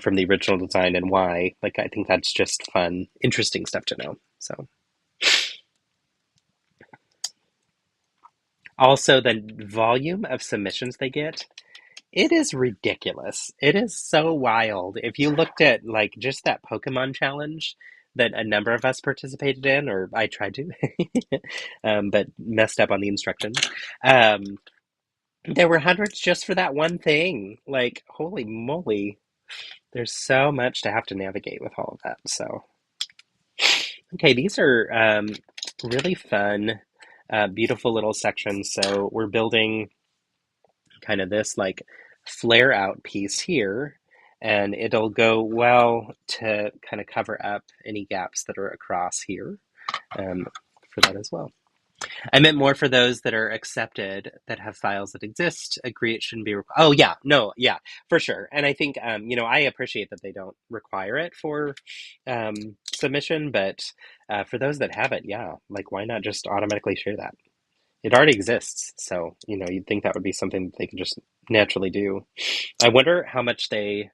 from the original design and why, like, I think that's just fun, interesting stuff to know. So. Also, the volume of submissions they get, it is ridiculous. It is so wild. If you looked at like just that Pokemon challenge that a number of us participated in, or I tried to, but messed up on the instructions, um, there were hundreds just for that one thing. Like, holy moly, there's so much to have to navigate with all of that. So, okay, these are really fun, beautiful little sections. So we're building kind of this like flare out piece here, and it'll go well to kind of cover up any gaps that are across here for that as well. I meant more for those that are accepted that have files that exist. Agree it shouldn't be. Oh yeah, no, yeah, for sure. And I think I appreciate that they don't require it for submission, but for those that have it, yeah, like why not just automatically share that? It already exists, so you'd think that would be something that they could just naturally do. I wonder how much they.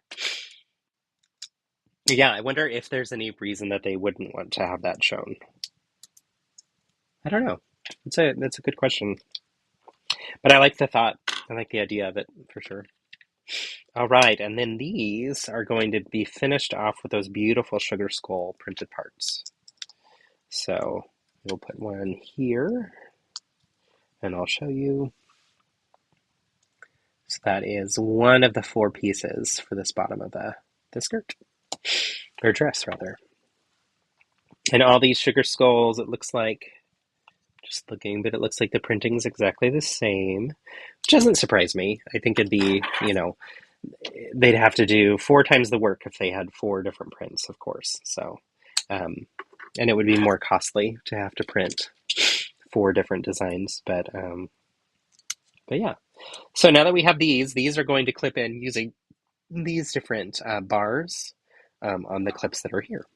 Yeah, I wonder if there's any reason that they wouldn't want to have that shown. I don't know. That's a good question. But I like the thought. I like the idea of it for sure. All right, and then these are going to be finished off with those beautiful sugar skull printed parts. So we'll put one here, and I'll show you. So that is one of the 4 pieces for this bottom of the skirt, or dress rather. And all these sugar skulls, it looks like, just looking, but it looks like the printing's exactly the same, which doesn't surprise me. I think it'd be, they'd have to do 4 times the work if they had 4 different prints, of course. So, and it would be more costly to have to print 4 different designs, but yeah. So now that we have these are going to clip in using these different bars on the clips that are here.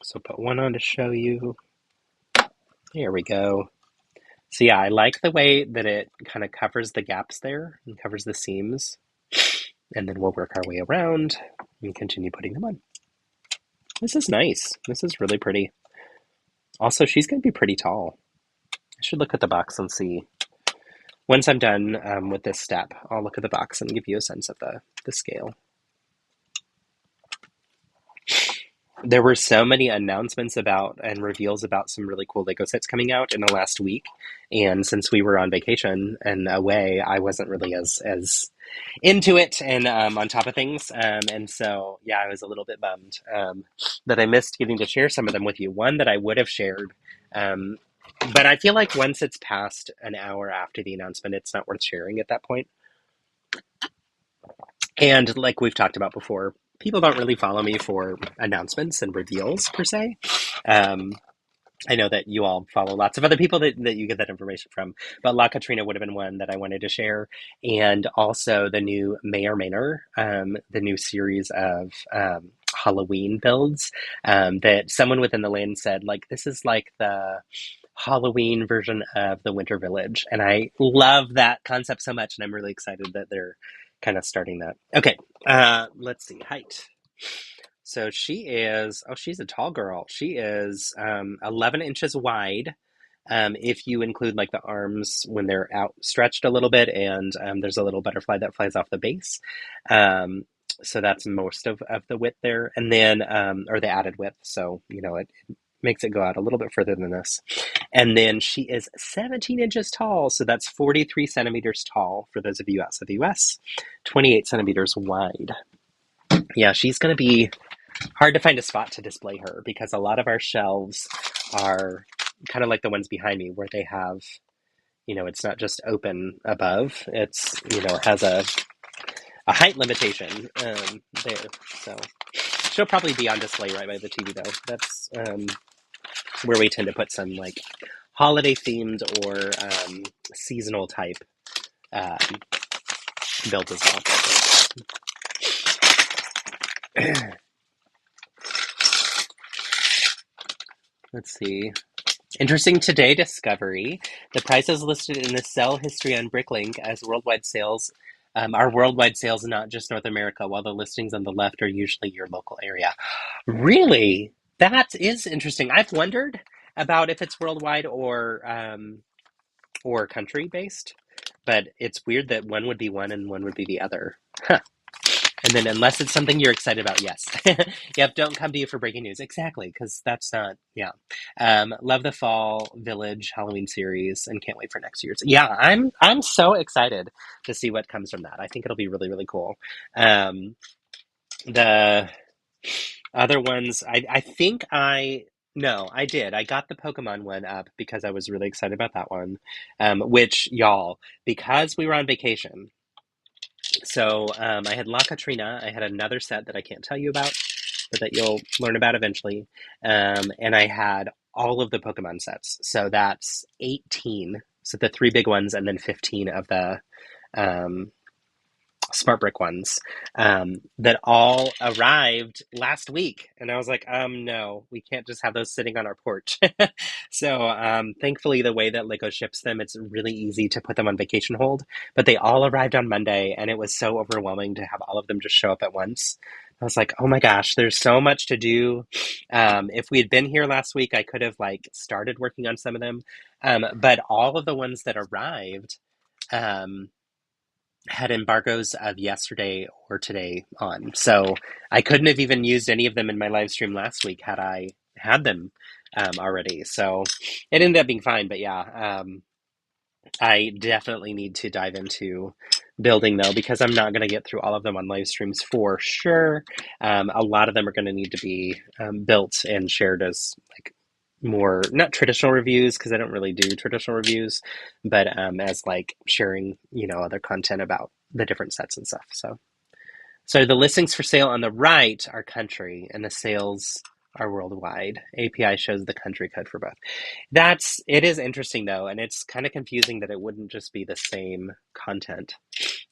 So put one on to show you. There we go. So yeah, I like the way that it kind of covers the gaps there and covers the seams. And then we'll work our way around and continue putting them on. This is nice. This is really pretty. Also, she's going to be pretty tall. I should look at the box and see. Once I'm done with this step, I'll look at the box and give you a sense of the scale. There were so many announcements about and reveals about some really cool Lego sets coming out in the last week. And since we were on vacation and away, I wasn't really as into it and on top of things. And so, yeah, I was a little bit bummed that I missed getting to share some of them with you. One that I would have shared. But I feel like once it's past an hour after the announcement, it's not worth sharing at that point. And like we've talked about before, people don't really follow me for announcements and reveals per se. I know that you all follow lots of other people that you get that information from, but La Catrina would have been one that I wanted to share. And also the new Mayor Manor, the new series of Halloween builds that someone within the land said, like, this is like the Halloween version of the Winter Village. And I love that concept so much, and I'm really excited that they're kind of starting that. Okay, let's see. Height. So she's a tall girl. She is 11 inches wide. If you include like the arms when they're outstretched a little bit, and there's a little butterfly that flies off the base. So that's most of the width there. And then, or the added width. So, it makes it go out a little bit further than this. And then she is 17 inches tall. So that's 43 centimeters tall for those of you outside the US, 28 centimeters wide. Yeah, she's going to be hard to find a spot to display her because a lot of our shelves are kind of like the ones behind me where they have, it's not just open above. It's, it has a height limitation there. So she'll probably be on display right by the TV though. That's where we tend to put some like holiday themed or seasonal type builds as well. Let's see. Interesting today discovery. The price is listed in the sell history on Bricklink as worldwide sales. Are worldwide sales, not just North America, while the listings on the left are usually your local area. Really? That is interesting. I've wondered about if it's worldwide or country based, but it's weird that one would be one and one would be the other. Huh. And then unless it's something you're excited about, yes. Yep, don't come to you for breaking news. Exactly, because that's not, yeah. Love the Fall Village Halloween series and can't wait for next year's. Yeah, I'm so excited to see what comes from that. I think it'll be really, really cool. The other ones, I think no, I did. I got the Pokemon one up because I was really excited about that one. Which, y'all, because we were on vacation, so I had La Catrina. I had another set that I can't tell you about, but that you'll learn about eventually. And I had all of the Pokemon sets. So that's 18. So the three big ones, and then 15 of the Smart Brick ones that all arrived last week. And I was like, no, we can't just have those sitting on our porch. So thankfully, the way that Lego ships them, it's really easy to put them on vacation hold. But they all arrived on Monday, and it was so overwhelming to have all of them just show up at once. I was like, oh my gosh, there's so much to do. If we had been here last week, I could have like started working on some of them. But all of the ones that arrived, had embargoes of yesterday or today on. So I couldn't have even used any of them in my live stream last week had I had them already. So it ended up being fine. But yeah, I definitely need to dive into building though, because I'm not going to get through all of them on live streams for sure. A lot of them are going to need to be built and shared as like more not traditional reviews because I don't really do traditional reviews, but as like sharing other content about the different sets and stuff. So the listings for sale on the right are country and the sales are worldwide. API shows the country code for both. It is interesting though, and it's kind of confusing that it wouldn't just be the same content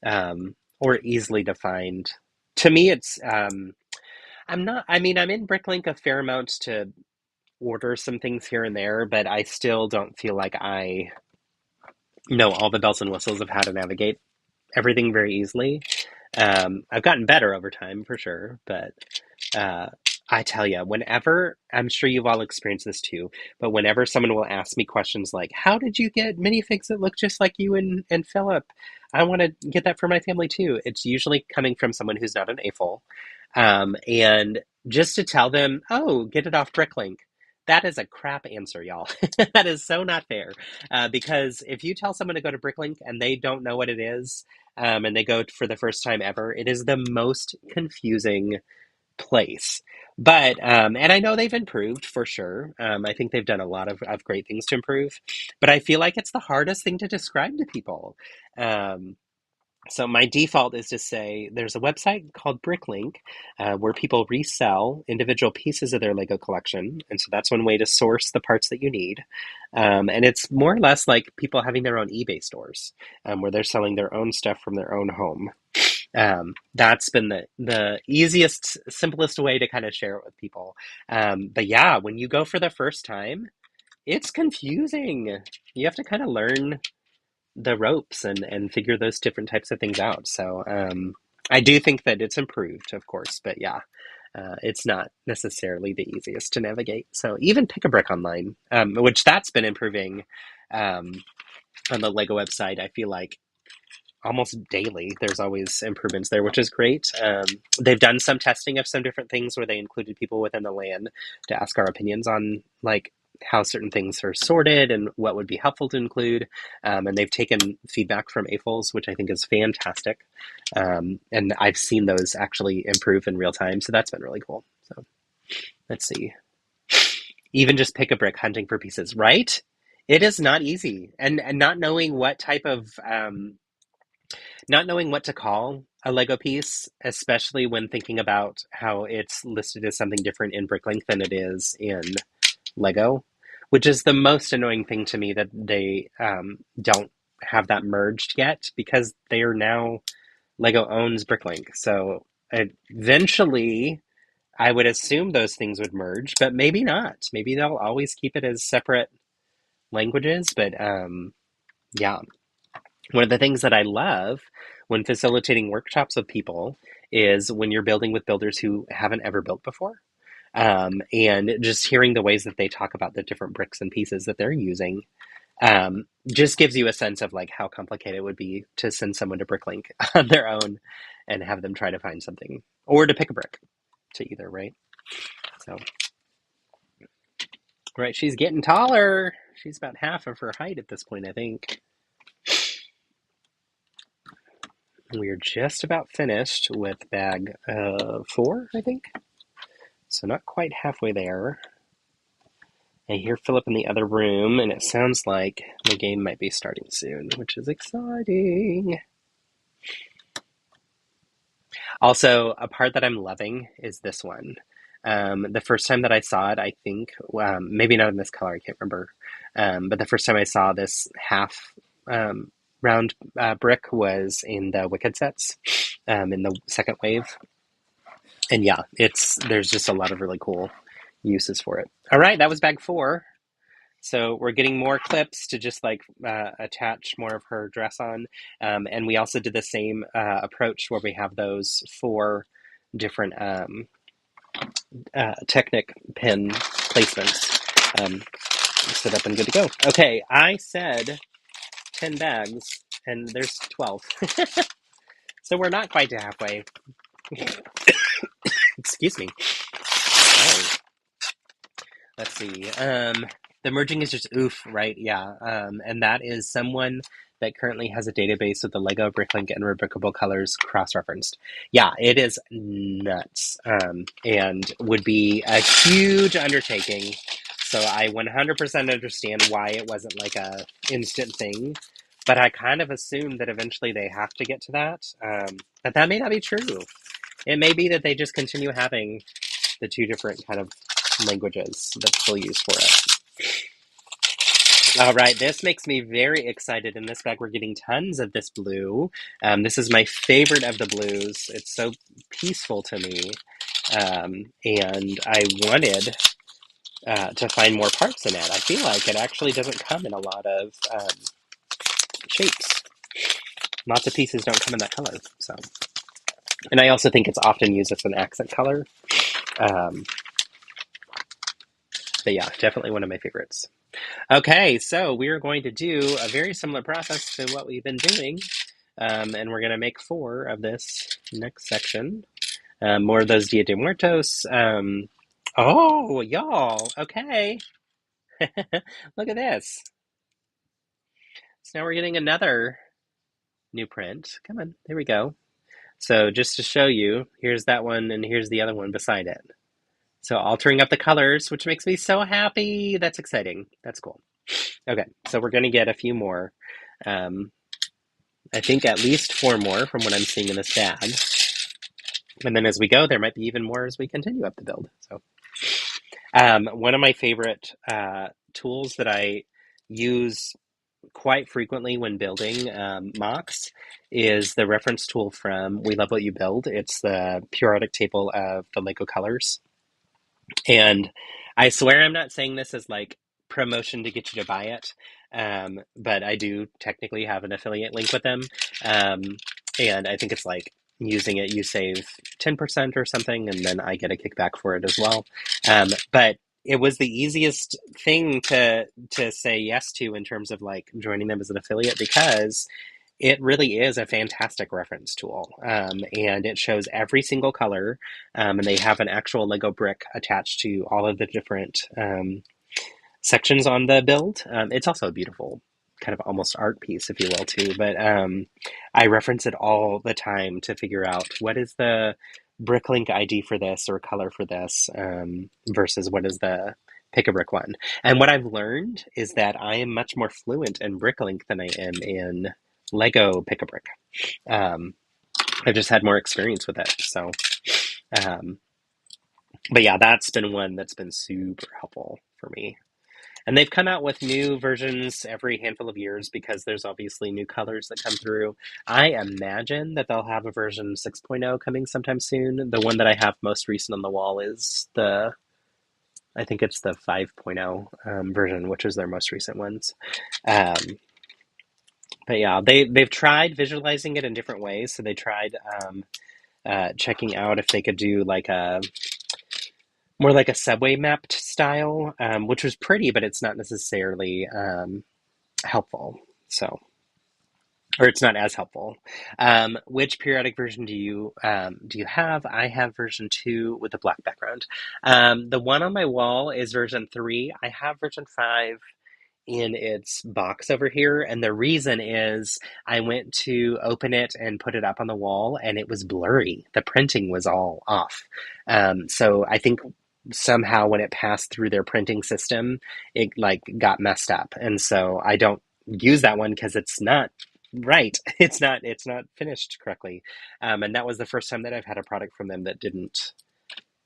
or easily defined. To me, it's I'm in Bricklink a fair amount to order some things here and there, but I still don't feel like I know all the bells and whistles of how to navigate everything very easily. I've gotten better over time for sure, but I tell you, whenever, I'm sure you've all experienced this too, but whenever someone will ask me questions like, how did you get minifigs that look just like you and Philip? I want to get that for my family too. It's usually coming from someone who's not an AFOL. And just to tell them, oh, get it off Bricklink. That is a crap answer, y'all. That is so not fair. Because if you tell someone to go to Bricklink and they don't know what it is, and they go for the first time ever, it is the most confusing place. But, and I know they've improved for sure. I think they've done a lot of great things to improve, but I feel like it's the hardest thing to describe to people. So my default is to say there's a website called Bricklink where people resell individual pieces of their Lego collection. And so that's one way to source the parts that you need. And it's more or less like people having their own eBay stores where they're selling their own stuff from their own home. That's been the easiest, simplest way to kind of share it with people. But yeah, when you go for the first time, it's confusing. You have to kind of learn the ropes and figure those different types of things out. So I do think that it's improved, of course, but yeah, it's not necessarily the easiest to navigate. So even Pick a Brick Online, which that's been improving um, on the Lego website, I feel like almost daily there's always improvements there, which is great. They've done some testing of some different things where they included people within the LAN to ask our opinions on like how certain things are sorted and what would be helpful to include. And they've taken feedback from AFOLs, which I think is fantastic. And I've seen those actually improve in real time, so that's been really cool. So let's see. Even just Pick a Brick hunting for pieces, right? It is not easy, and not knowing what type of not knowing what to call a Lego piece, especially when thinking about how it's listed as something different in Bricklink than it is in Lego, which is the most annoying thing to me that they don't have that merged yet because they are now Lego owns Bricklink. So eventually, I would assume those things would merge, but maybe not. Maybe they'll always keep it as separate languages. But yeah, one of the things that I love when facilitating workshops with people is when you're building with builders who haven't ever built before. And just hearing the ways that they talk about the different bricks and pieces that they're using just gives you a sense of like how complicated it would be to send someone to Bricklink on their own and have them try to find something or to pick a brick to either, right? So, right, she's getting taller. She's about half of her height at this point, I think. We're just about finished with bag 4, I think. So not quite halfway there. I hear Philip in the other room, and it sounds like the game might be starting soon, which is exciting. Also, a part that I'm loving is this one. The first time that I saw it, I think, maybe not in this color, I can't remember, but the first time I saw this half round brick was in the Wicked sets, in the second wave. And yeah, there's just a lot of really cool uses for it. All right, that was bag 4. So we're getting more clips to just like attach more of her dress on. And we also did the same approach where we have those 4 different Technic pin placements set up and good to go. Okay, I said 10 bags and there's 12. So we're not quite to halfway. Excuse me. Oh, let's see. The merging is just oof, right? Yeah. And that is someone that currently has a database with the Lego, Bricklink, and Rebrickable colors cross-referenced. Yeah, it is nuts, and would be a huge undertaking. So I 100% understand why it wasn't like a instant thing, but I kind of assumed that eventually they have to get to that. But that may not be true. It may be that they just continue having the 2 different kind of languages that people use for it. All right, this makes me very excited. In this bag, we're getting tons of this blue. This is my favorite of the blues. It's so peaceful to me. And I wanted to find more parts in it. I feel like it actually doesn't come in a lot of shapes. Lots of pieces don't come in that color. So, and I also think it's often used as an accent color. But yeah, definitely one of my favorites. Okay, so we are going to do a very similar process to what we've been doing, and we're going to make 4 of this next section. More of those Dia de Muertos. Oh, y'all, okay. Look at this. So now we're getting another new print. Come on, there we go. So just to show you, here's that one, and here's the other one beside it. So altering up the colors, which makes me so happy. That's exciting. That's cool. Okay, so we're going to get a few more. I think at least 4 more from what I'm seeing in this bag. And then as we go, there might be even more as we continue up the build. So, one of my favorite tools that I use quite frequently when building mocks is the reference tool from We Love What You Build. It's the periodic table of the Lego colors. And I swear I'm not saying this as like promotion to get you to buy it. But I do technically have an affiliate link with them. Um, and I think it's like using it, you save 10% or something, and then I get a kickback for it as well. But it was the easiest thing to say yes to in terms of like joining them as an affiliate, because it really is a fantastic reference tool. And it shows every single color, and they have an actual Lego brick attached to all of the different sections on the build. It's also a beautiful kind of almost art piece, if you will, too. But I reference it all the time to figure out what is the Bricklink ID for this or color for this, versus what is the pick a brick one. And what I've learned is that I am much more fluent in Bricklink than I am in Lego pick a brick. Um, I've just had more experience with it. So, um, but yeah, that's been one that's been super helpful for me. And they've come out with new versions every handful of years because there's obviously new colors that come through. I imagine that they'll have a version 6.0 coming sometime soon. The one that I have most recent on the wall is I think it's the 5.0 version, which is their most recent ones. Um, but yeah, they've tried visualizing it in different ways. So they tried checking out if they could do like a more like a subway mapped style, which was pretty, but it's not necessarily helpful. So, or it's not as helpful. Which periodic version do you have? I have version 2 with a black background. The one on my wall is version 3. I have version 5 in its box over here, and the reason is I went to open it and put it up on the wall, and it was blurry. The printing was all off. So I think somehow when it passed through their printing system, it like got messed up, and so I don't use that one because it's not right. It's not finished correctly, and that was the first time that I've had a product from them that didn't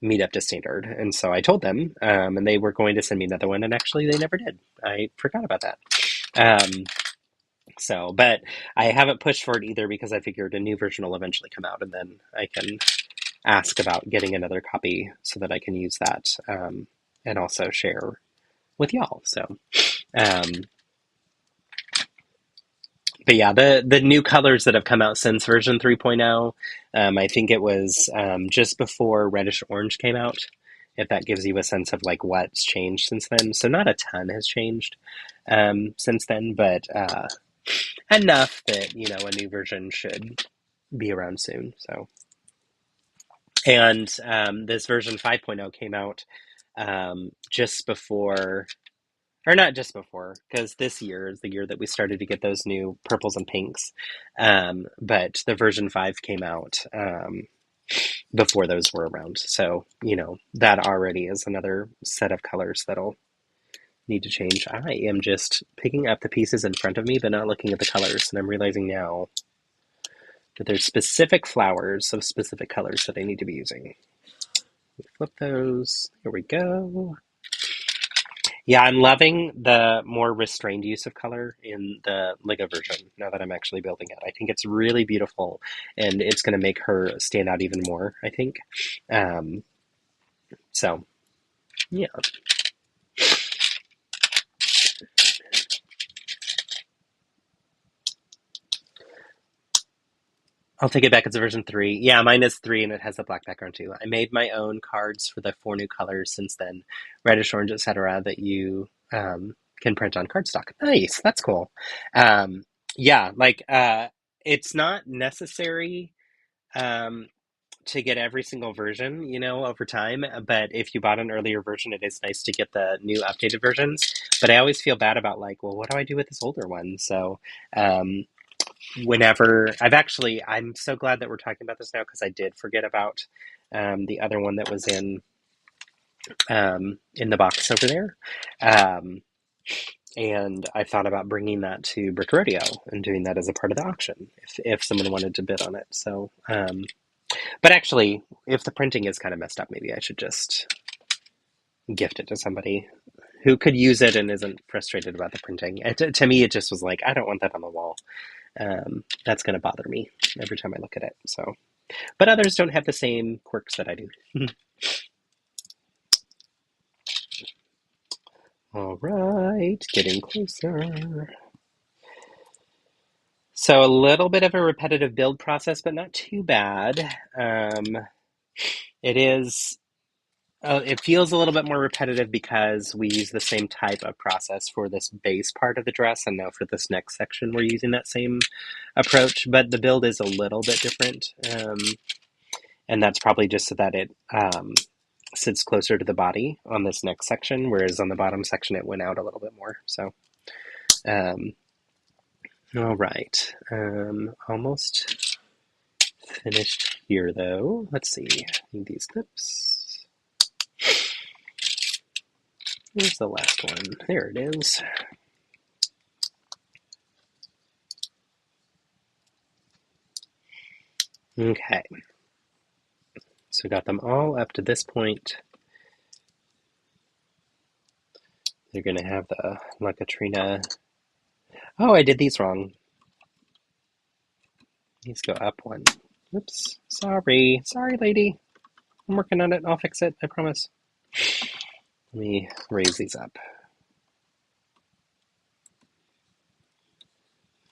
meet up to standard. And so I told them, and they were going to send me another one, and actually they never did. I forgot about that. But I haven't pushed for it either because I figured a new version will eventually come out, and then I can ask about getting another copy so that I can use that, and also share with y'all. So, um, but yeah, the new colors that have come out since version 3.0, I think it was just before reddish orange came out, if that gives you a sense of like what's changed since then. So not a ton has changed since then, but enough that, a new version should be around soon. So, and this version 5.0 came out just before, or not just before, because this year is the year that we started to get those new purples and pinks. But the version 5 came out before those were around. So, that already is another set of colors that'll need to change. I am just picking up the pieces in front of me, but not looking at the colors. And I'm realizing now that there's specific flowers of specific colors that I need to be using. Flip those. Here we go. Yeah, I'm loving the more restrained use of color in the Lego version now that I'm actually building it. I think it's really beautiful, and it's going to make her stand out even more, I think. So, yeah. I'll take it back. It's a version 3. Yeah, mine is 3, and it has a black background too. I made my own cards for the 4 new colors since then, reddish, orange, etc., that you can print on cardstock. Nice, that's cool. Yeah, like it's not necessary to get every single version, over time. But if you bought an earlier version, it is nice to get the new updated versions. But I always feel bad about like, well, what do I do with this older one? So whenever I'm so glad that we're talking about this now because I did forget about the other one that was in the box over there. And I thought about bringing that to Brick Rodeo and doing that as a part of the auction if someone wanted to bid on it. So, but actually, if the printing is kind of messed up, maybe I should just gift it to somebody who could use it and isn't frustrated about the printing. To me, it just was like, I don't want that on the wall. That's going to bother me every time I look at it. So, but others don't have the same quirks that I do. All right, getting closer. So a little bit of a repetitive build process, but not too bad. It is. It feels a little bit more repetitive because we use the same type of process for this base part of the dress, and now for this next section, we're using that same approach. But the build is a little bit different, and that's probably just so that it sits closer to the body on this next section, whereas on the bottom section, it went out a little bit more. So. All right, almost finished here though. Let's see, need these clips. Where's the last one? There it is. Okay, so we got them all up to this point. They're gonna have the La Catrina. Oh, I did these wrong. These go up one. Oops, sorry, lady. I'm working on it. I'll fix it. I promise. Let me raise these up.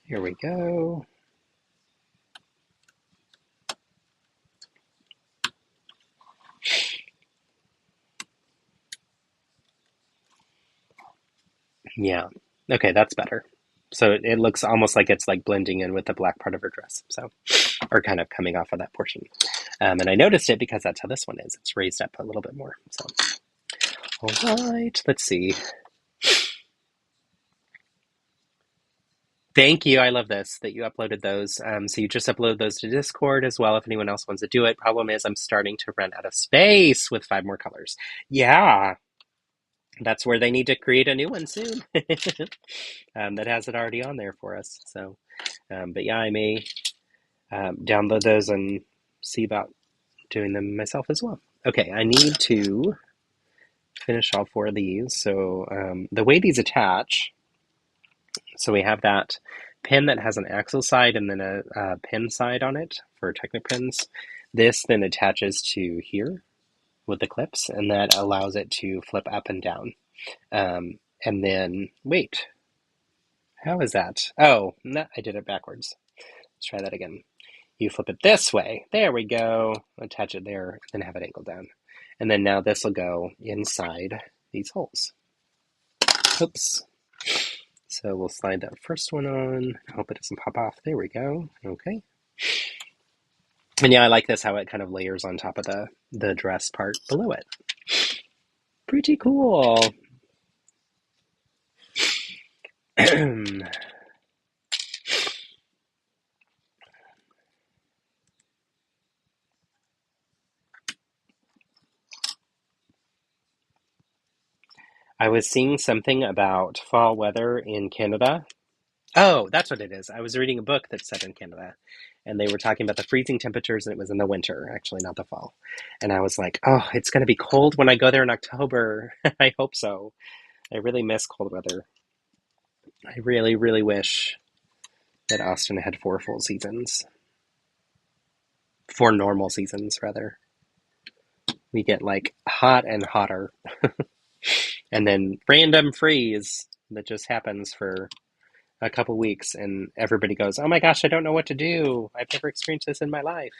Here we go. Yeah. Okay, that's better. So it looks almost like it's like blending in with the black part of her dress. So, or kind of coming off of that portion. And I noticed it because that's how this one is. It's raised up a little bit more. So, all right, let's see. Thank you. I love this that you uploaded those. So you just upload those to Discord as well if anyone else wants to do it. Problem is I'm starting to run out of space with 5 more colors. Yeah, that's where they need to create a new one soon. That has it already on there for us. So, but yeah, I may download those and see about doing them myself as well. Okay, I need to finish all 4 of these. So the way these attach, so we have that pin that has an axle side and then a pin side on it for Technic pins. This then attaches to here with the clips, and that allows it to flip up and down. And then, wait, how is that? Oh, no, I did it backwards. Let's try that again. You flip it this way. There we go. Attach it there, then have it angled down. And then now this will go inside these holes. Oops. So we'll slide that first one on. I hope it doesn't pop off. There we go. Okay. And yeah, I like this, how it kind of layers on top of the dress part below it. Pretty cool. I was seeing something about fall weather in Canada. Oh, that's what it is. I was reading a book that's set in Canada, and they were talking about the freezing temperatures, and it was in the winter, actually, not the fall. And I was like, oh, it's going to be cold when I go there in October. I hope so. I really miss cold weather. I really, really wish that Austin had 4 full seasons. 4 normal seasons, rather. We get like hot and hotter. And then random freeze that just happens for a couple weeks, and everybody goes, oh my gosh, I don't know what to do. I've never experienced this in my life.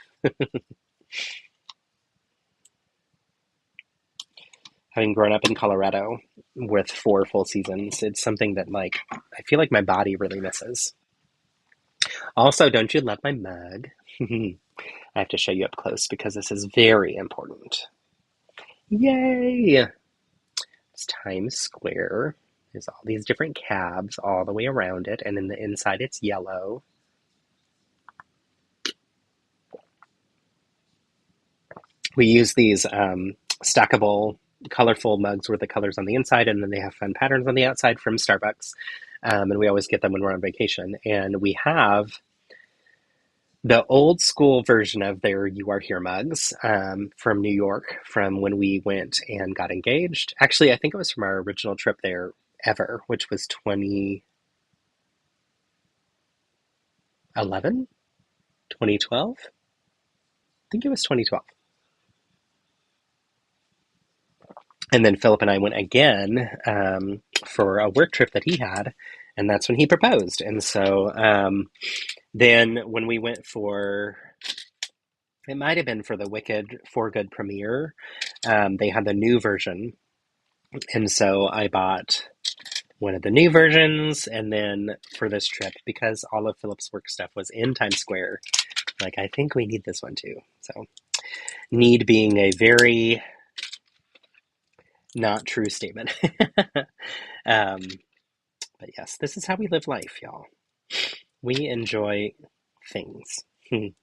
Having grown up in Colorado with 4 full seasons, it's something that like I feel like my body really misses. Also, don't you love my mug? I have to show you up close because this is very important. Yay! It's Times Square. There's all these different cabs all the way around it, and in the inside it's yellow. We use these stackable, colorful mugs with the colors on the inside, and then they have fun patterns on the outside from Starbucks. And we always get them when we're on vacation. And we have the old school version of their You Are Here mugs from New York, from when we went and got engaged. Actually, I think it was from our original trip there ever, which was 2011? 2012? I think it was 2012. And then Philip and I went again for a work trip that he had, and that's when he proposed. And so then when we went for, it might have been for the Wicked For Good premiere, they had the new version, and so I bought one of the new versions, and then for this trip, because all of Philip's work stuff was in Times Square, like, I think we need this one too. So, need being a very not true statement. um, but yes, this is how we live life, y'all. We enjoy things. I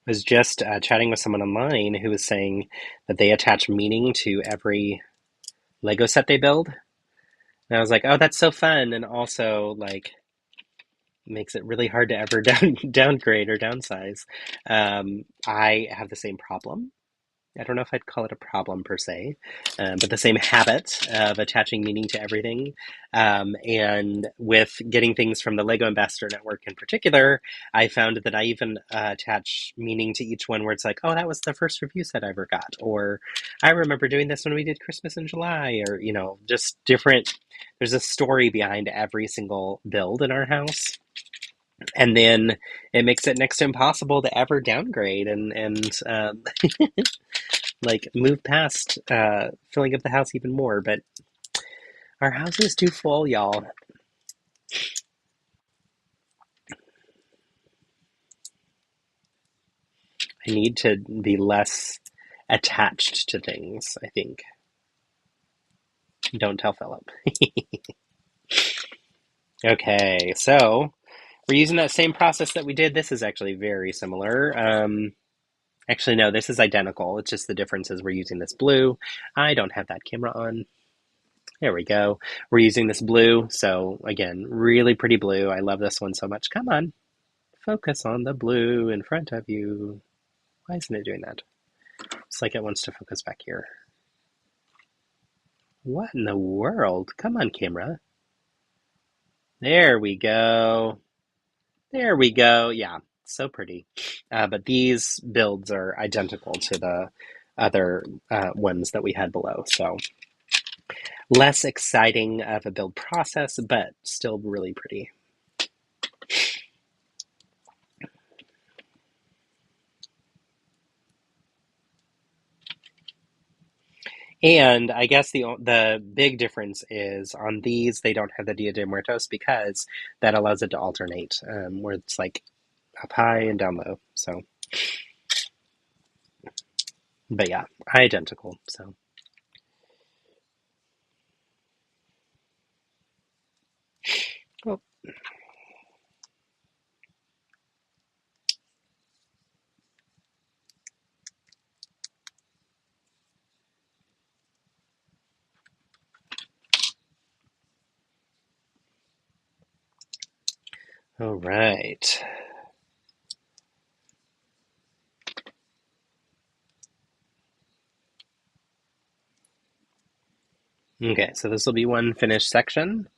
was just chatting with someone online who was saying that they attach meaning to every Lego set they build. And I was like, oh, that's so fun. And also, like, makes it really hard to ever downgrade or downsize. I have the same problem. I don't know if I'd call it a problem per se, but the same habit of attaching meaning to everything. And with getting things from the Lego Ambassador Network in particular, I found that I even attach meaning to each one where it's like, oh, that was the first review set I ever got. Or I remember doing this when we did Christmas in July, or, you know, just different. There's a story behind every single build in our house. And then it makes it next to impossible to ever downgrade and like move past filling up the house even more. But our house is too full, y'all. I need to be less attached to things, I think. Don't tell Philip. Okay, so we're using that same process that we did. This is actually very similar. Actually, no, this is identical. It's just the difference is we're using this blue. I don't have that camera on. There we go. We're using this blue. So again, really pretty blue. I love this one so much. Come on. Focus on the blue in front of you. Why isn't it doing that? It's like it wants to focus back here. What in the world? Come on, camera. There we go. There we go. Yeah, so pretty. But these builds are identical to the other ones that we had below. So less exciting of a build process, but still really pretty. And I guess the big difference is on these, they don't have the Dia de Muertos because that allows it to alternate, where it's like up high and down low. So, but yeah, identical. So, oh, all right. Okay, so this will be one finished section,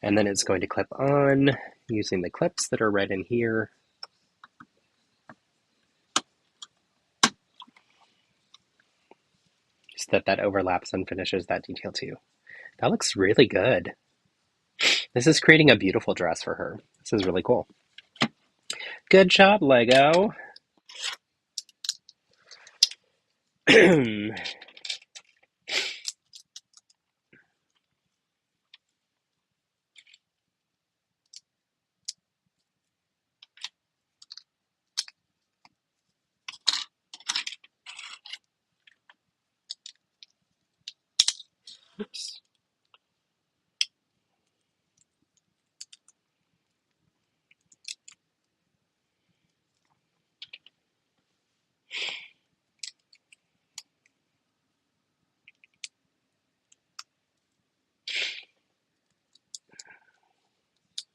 and then it's going to clip on using the clips that are right in here. So that overlaps and finishes that detail too. That looks really good. This is creating a beautiful dress for her. This is really cool. Good job, Lego. Oops.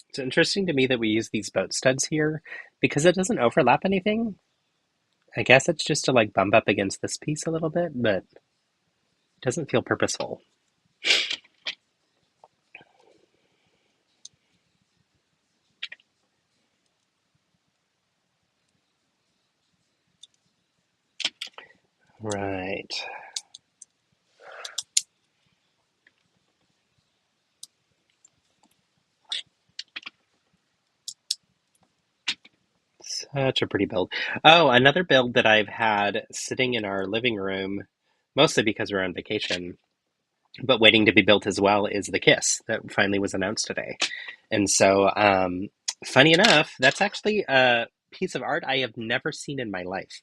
It's interesting to me that we use these boat studs here because it doesn't overlap anything. I guess it's just to like bump up against this piece a little bit, but it doesn't feel purposeful. Right. Such a pretty build. Oh, another build that I've had sitting in our living room, mostly because we're on vacation, but waiting to be built as well, is the Kiss that finally was announced today. And so, funny enough, that's actually a piece of art I have never seen in my life.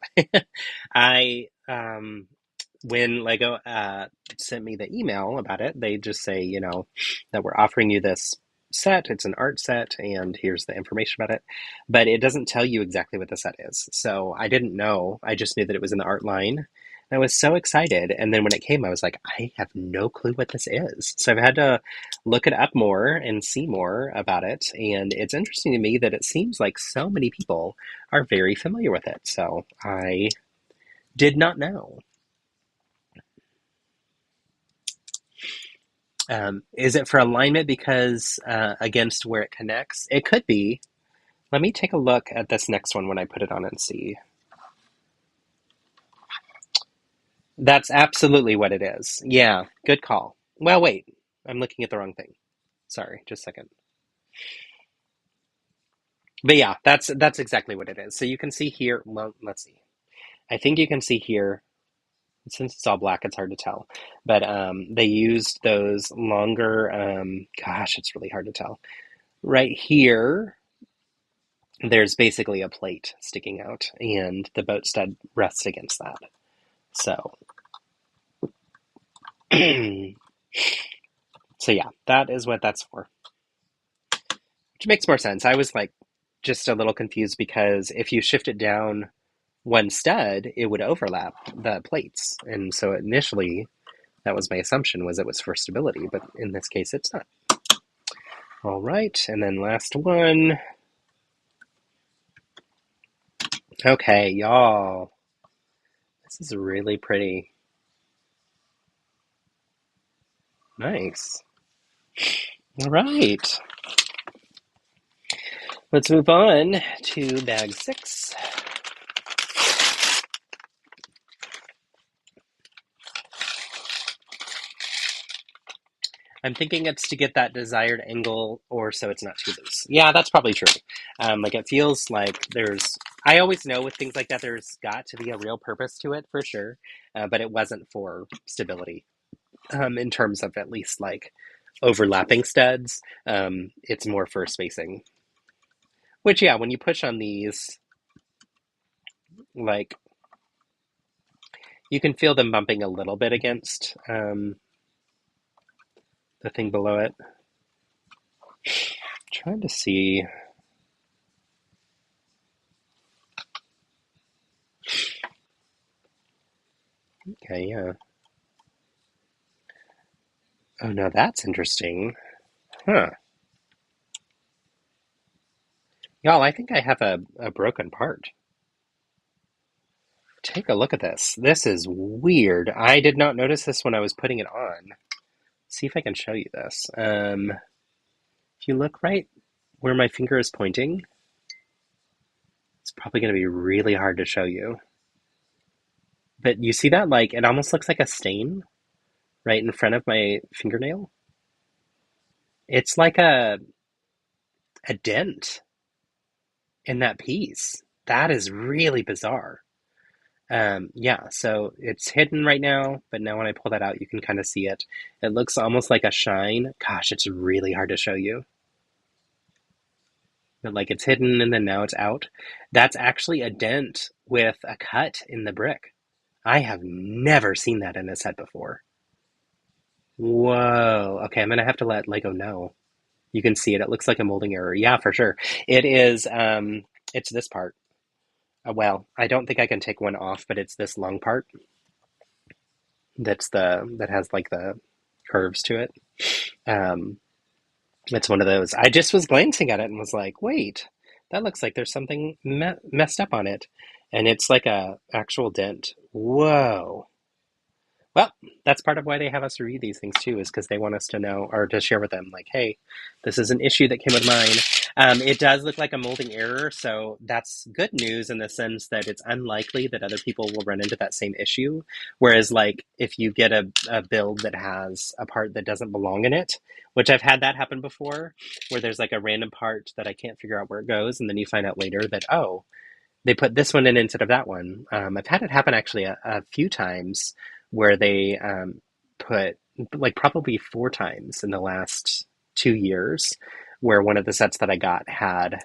I when Lego sent me the email about it, they just say, that we're offering you this set. It's an art set, and here's the information about it. But it doesn't tell you exactly what the set is. So I didn't know. I just knew that it was in the art line. And I was so excited. And then when it came, I was like, I have no clue what this is. So I've had to look it up more and see more about it. And it's interesting to me that it seems like so many people are very familiar with it. So I did not know. Is it for alignment because against where it connects? It could be. Let me take a look at this next one when I put it on and see. That's absolutely what it is. Yeah, good call. Well, wait, I'm looking at the wrong thing. Sorry, just a second. But yeah, that's exactly what it is. So you can see here, well, let's see. I think you can see here, since it's all black, it's hard to tell. But they used those longer, gosh, it's really hard to tell. Right here, there's basically a plate sticking out, and the boat stud rests against that. So, so yeah, that is what that's for. Which makes more sense. I was like just a little confused because if you shift it down one stud, it would overlap the plates. And so initially, that was my assumption, was it was for stability, but in this case, it's not. All right, and then last one. Okay, y'all. This is really pretty. Nice. All right. Let's move on to bag 6. I'm thinking it's to get that desired angle or so it's not too loose. Yeah, that's probably true. Like it feels like I always know with things like that, there's got to be a real purpose to it for sure. But it wasn't for stability in terms of at least like overlapping studs. It's more for spacing. Which, yeah, when you push on these, like you can feel them bumping a little bit against the thing below it. Trying to see. Okay, yeah. Oh, no, that's interesting. Huh. Y'all, I think I have a broken part. Take a look at this. This is weird. I did not notice this when I was putting it on. See if I can show you this. If you look right where my finger is pointing, it's probably going to be really hard to show you. But you see that? Like, it almost looks like a stain right in front of my fingernail. It's like a dent in that piece. That is really bizarre. Yeah, so it's hidden right now, but now when I pull that out, you can kind of see it. It looks almost like a shine. Gosh, it's really hard to show you. But like it's hidden and then now it's out. That's actually a dent with a cut in the brick. I have never seen that in a set before. Whoa. Okay, I'm gonna have to let Lego know. You can see it. It looks like a molding error. Yeah, for sure. It is, it's this part. Well, I don't think I can take one off, but it's this long part that has like the curves to it. Um, it's one of those. I just was glancing at it and was like, wait, that looks like there's something messed up on it. And it's like a actual dent. Whoa. Well, that's part of why they have us read these things too, is because they want us to know or to share with them, like, hey, this is an issue that came with mine. It does look like a molding error, so that's good news in the sense that it's unlikely that other people will run into that same issue. Whereas, like, if you get a build that has a part that doesn't belong in it, which I've had that happen before, where there's like a random part that I can't figure out where it goes, and then you find out later that, oh, they put this one in instead of that one. I've had it happen actually a few times where they put like probably four times in the last 2 years where one of the sets that I got had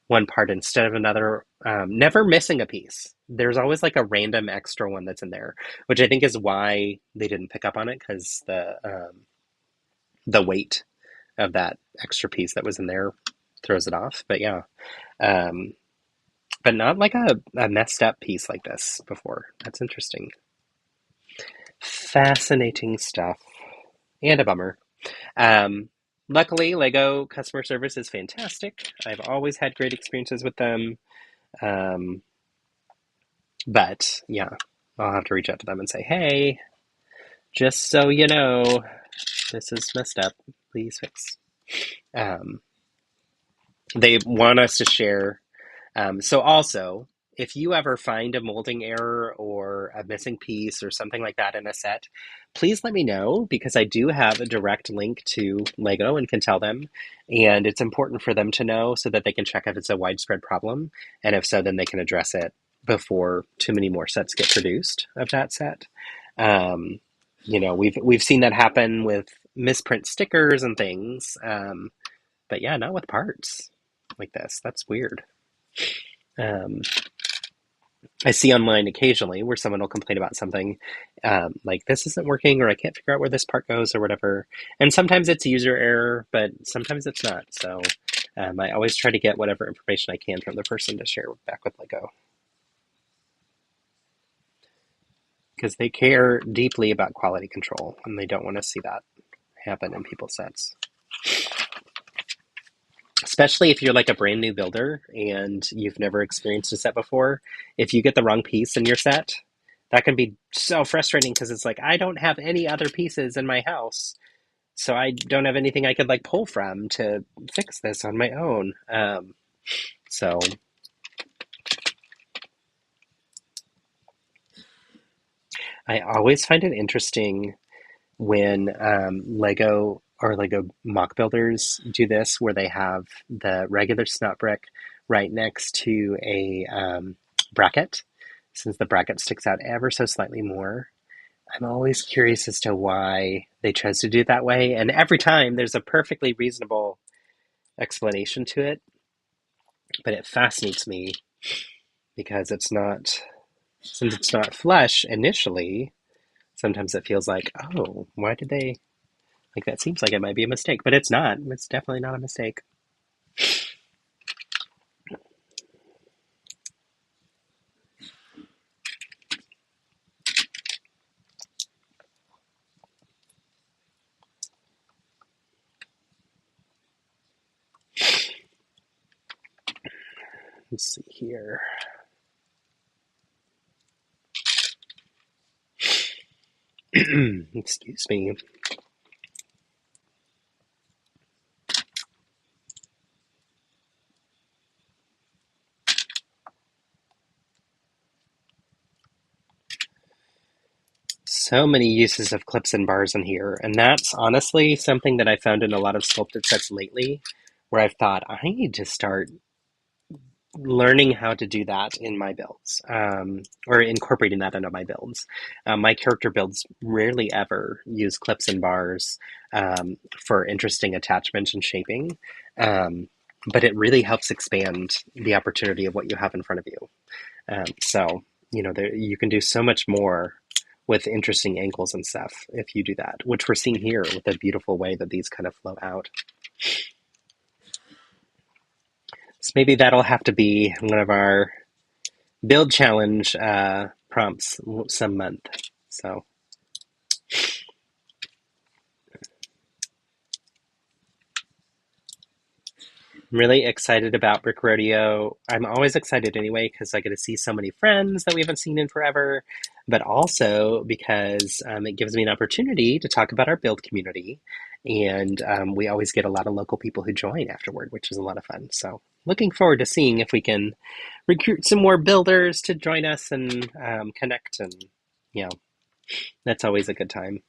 one part instead of another, never missing a piece. There's always like a random extra one that's in there, which I think is why they didn't pick up on it because the weight of that extra piece that was in there throws it off. But yeah, um, but not like a messed up piece like this before. That's interesting. Fascinating stuff. And a bummer. Um, Luckily, Lego customer service is fantastic. I've always had great experiences with them. Um, but yeah, I'll have to reach out to them and say, hey, just so you know, this is messed up. Please fix. Um, they want us to share. So also, if you ever find a molding error or a missing piece or something like that in a set, please let me know because I do have a direct link to Lego and can tell them. And it's important for them to know so that they can check if it's a widespread problem. And if so, then they can address it before too many more sets get produced of that set. Um, we've seen that happen with misprint stickers and things. But yeah, not with parts like this. That's weird. Um, I see online occasionally where someone will complain about something like this isn't working or I can't figure out where this part goes or whatever. And sometimes it's user error, but sometimes it's not. So I always try to get whatever information I can from the person to share back with Lego because they care deeply about quality control and they don't want to see that happen in people's sets. Especially if you're like a brand new builder and you've never experienced a set before, if you get the wrong piece in your set, that can be so frustrating because it's like, I don't have any other pieces in my house. So I don't have anything I could like pull from to fix this on my own. So I always find it interesting when Lego or Lego mock builders do this, where they have the regular snot brick right next to a bracket, since the bracket sticks out ever so slightly more. I'm always curious as to why they chose to do it that way, and every time there's a perfectly reasonable explanation to it, but it fascinates me because since it's not flush initially, sometimes it feels like, oh, why did they like that seems like it might be a mistake, but it's not. It's definitely not a mistake. Let's see here. Excuse me. So many uses of clips and bars in here, and that's honestly something that I found in a lot of sculpted sets lately, where I've thought I need to start learning how to do that in my builds, or incorporating that into my builds. My character builds rarely ever use clips and bars for interesting attachment and shaping, but it really helps expand the opportunity of what you have in front of you. You can do so much more with interesting angles and stuff if you do that, which we're seeing here with the beautiful way that these kind of flow out. So maybe that'll have to be one of our build challenge prompts some month. So I'm really excited about Brick Rodeo. I'm always excited anyway because I get to see so many friends that we haven't seen in forever, but also because it gives me an opportunity to talk about our build community. And we always get a lot of local people who join afterward, which is a lot of fun. So looking forward to seeing if we can recruit some more builders to join us and connect. And, you know, that's always a good time.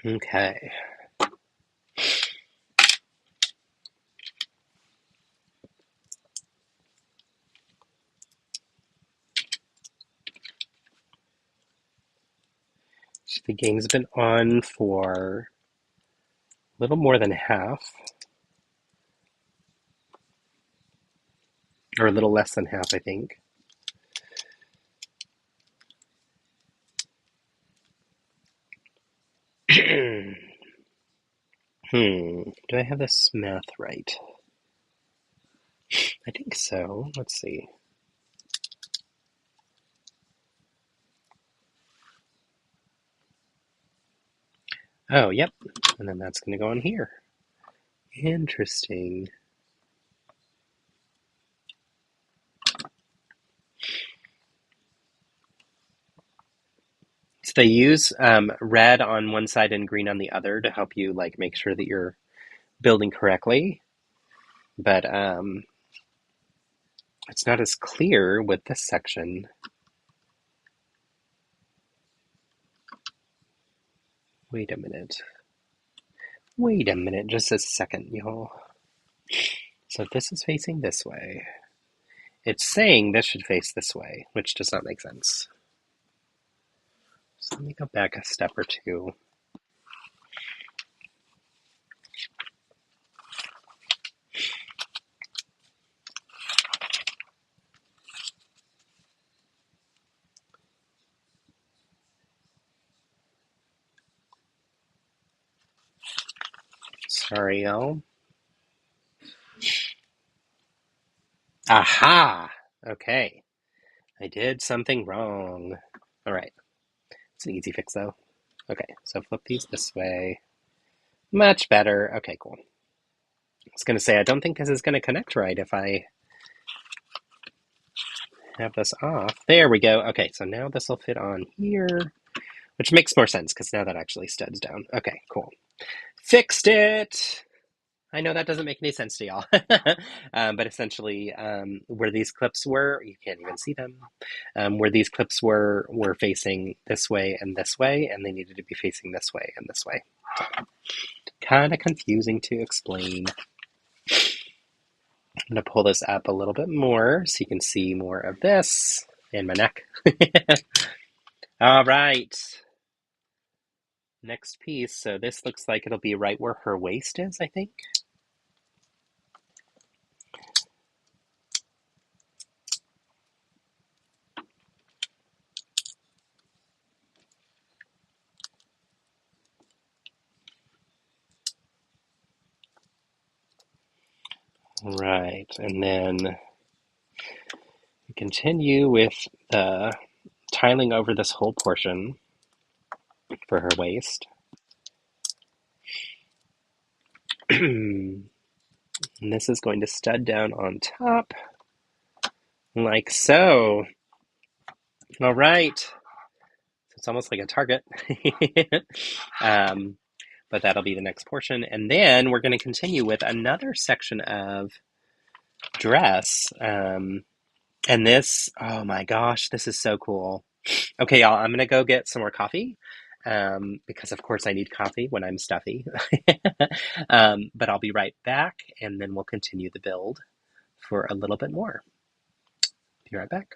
Okay. The game's been on for a little more than half, or a little less than half, I think. Do I have this math right? I think so. Let's see. Oh, yep. And then that's going to go on here. Interesting. So they use red on one side and green on the other to help you like make sure that you're building correctly. But it's not as clear with this section. Wait a minute. Wait a minute, just a second, y'all. So this is facing this way. It's saying this should face this way, which does not make sense. So let me go back a step or two. Sorry, y'all. Aha! Okay. I did something wrong. All right. It's an easy fix, though. Okay, so flip these this way. Much better. Okay, cool. I was going to say, I don't think this is going to connect right if I have this off. There we go. Okay, so now this will fit on here, which makes more sense because now that actually studs down. Okay, cool. Fixed it! I know that doesn't make any sense to y'all. But essentially, where these clips were, you can't even see them, where these clips were facing this way, and they needed to be facing this way and this way. So, kind of confusing to explain. I'm going to pull this up a little bit more so you can see more of this and my neck. All right. Next piece. So this looks like it'll be right where her waist is, I think. Right, and then we continue with the tiling over this whole portion for her waist. And this is going to stud down on top, like so. All right. So it's almost like a target. But that'll be the next portion. And then we're going to continue with another section of dress. And this, oh my gosh, this is so cool. Okay, y'all, I'm going to go get some more coffee. Because of course I need coffee when I'm stuffy. But I'll be right back, and then we'll continue the build for a little bit more. Be right back.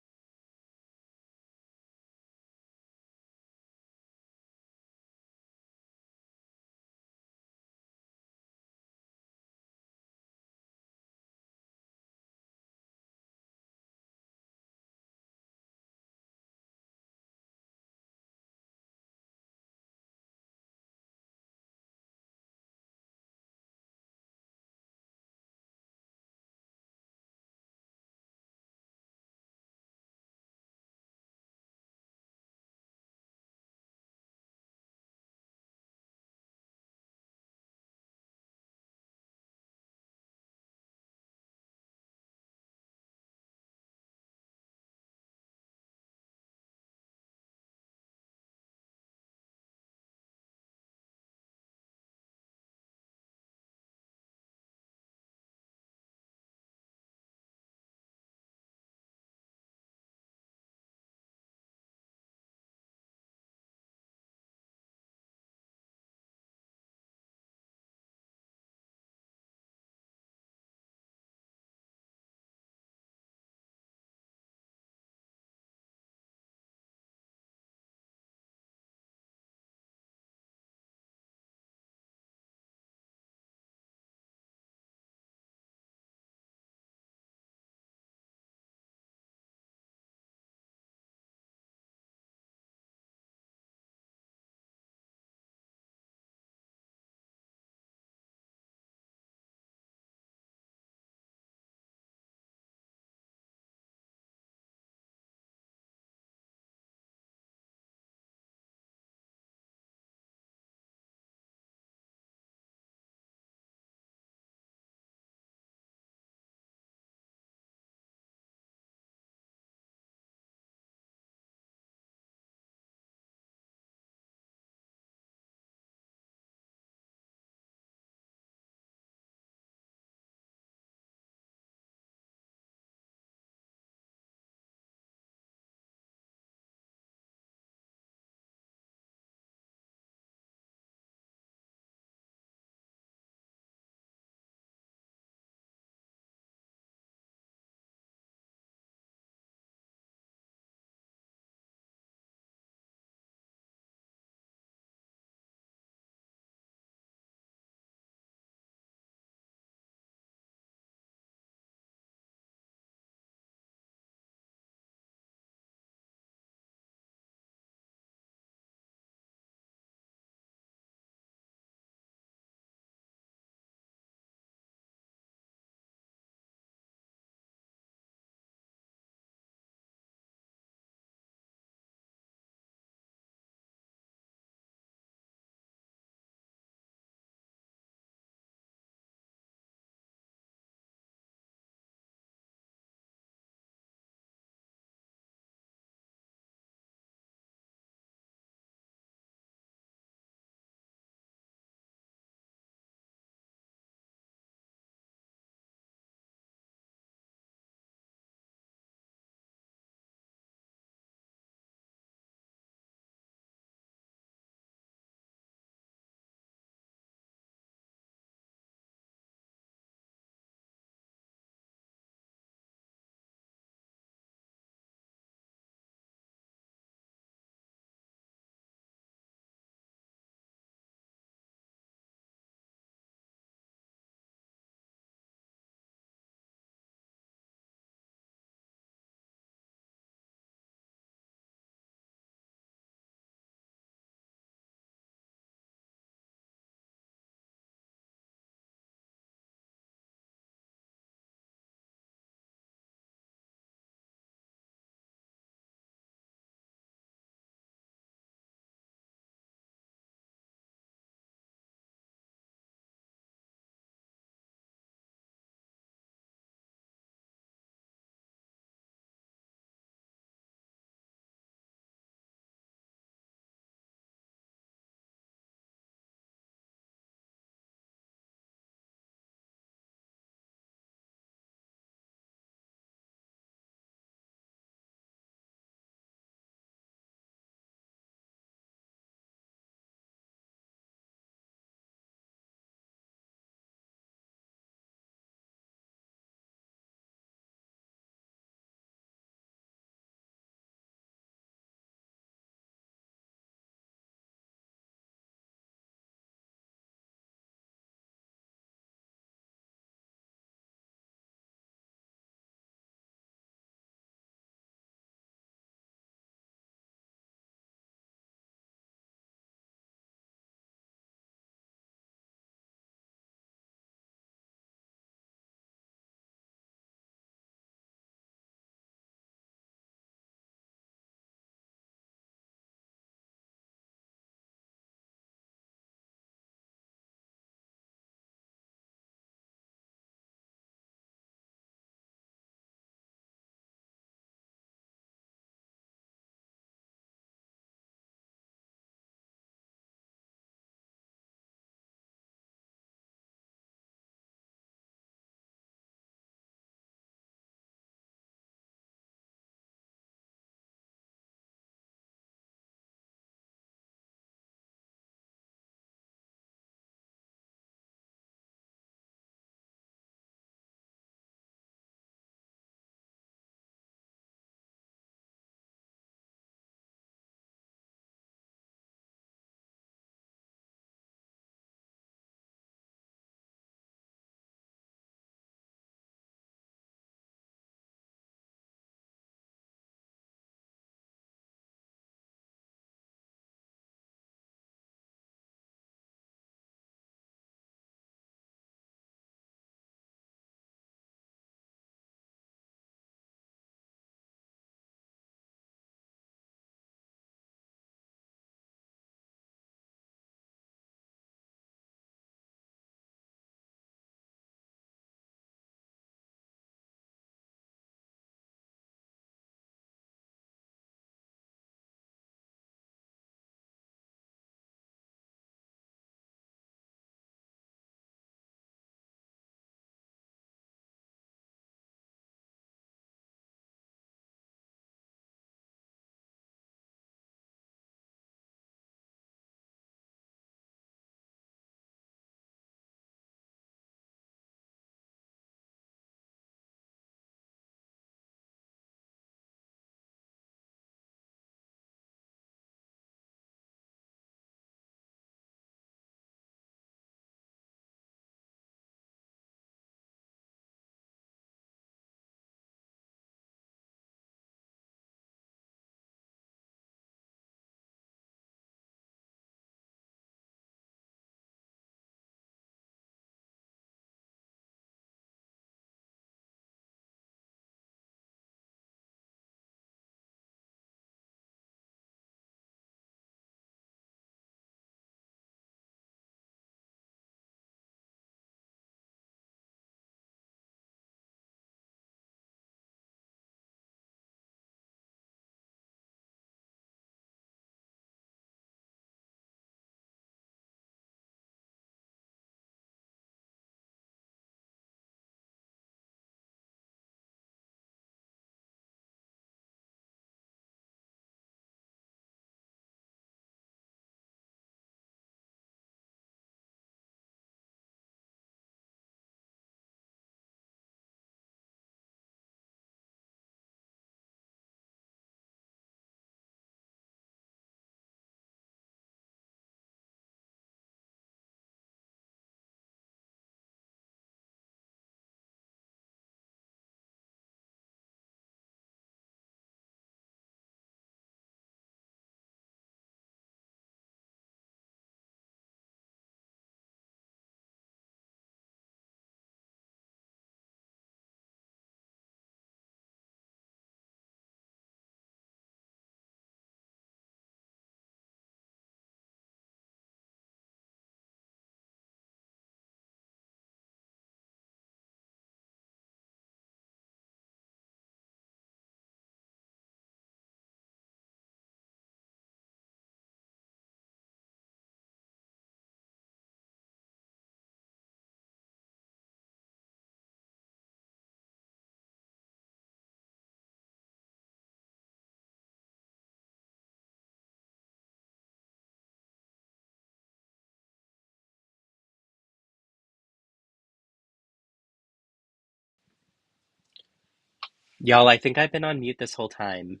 Y'all, I think I've been on mute this whole time.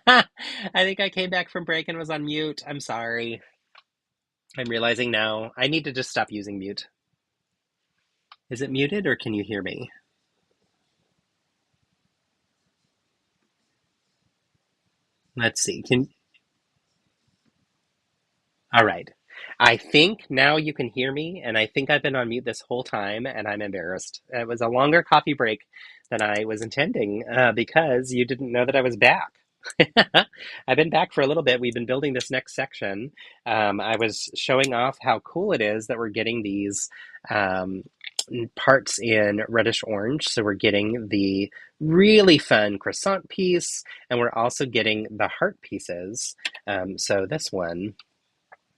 I think I came back from break and was on mute. I'm sorry. I'm realizing now I need to just stop using mute. Is it muted or can you hear me? Let's see. All right. I think now you can hear me, and I think I've been on mute this whole time, and I'm embarrassed. It was a longer coffee break than I was intending because you didn't know that I was back. I've been back for a little bit. We've been building this next section. I was showing off how cool it is that we're getting these um, parts in reddish orange. So we're getting the really fun croissant piece, and we're also getting the heart pieces. So this one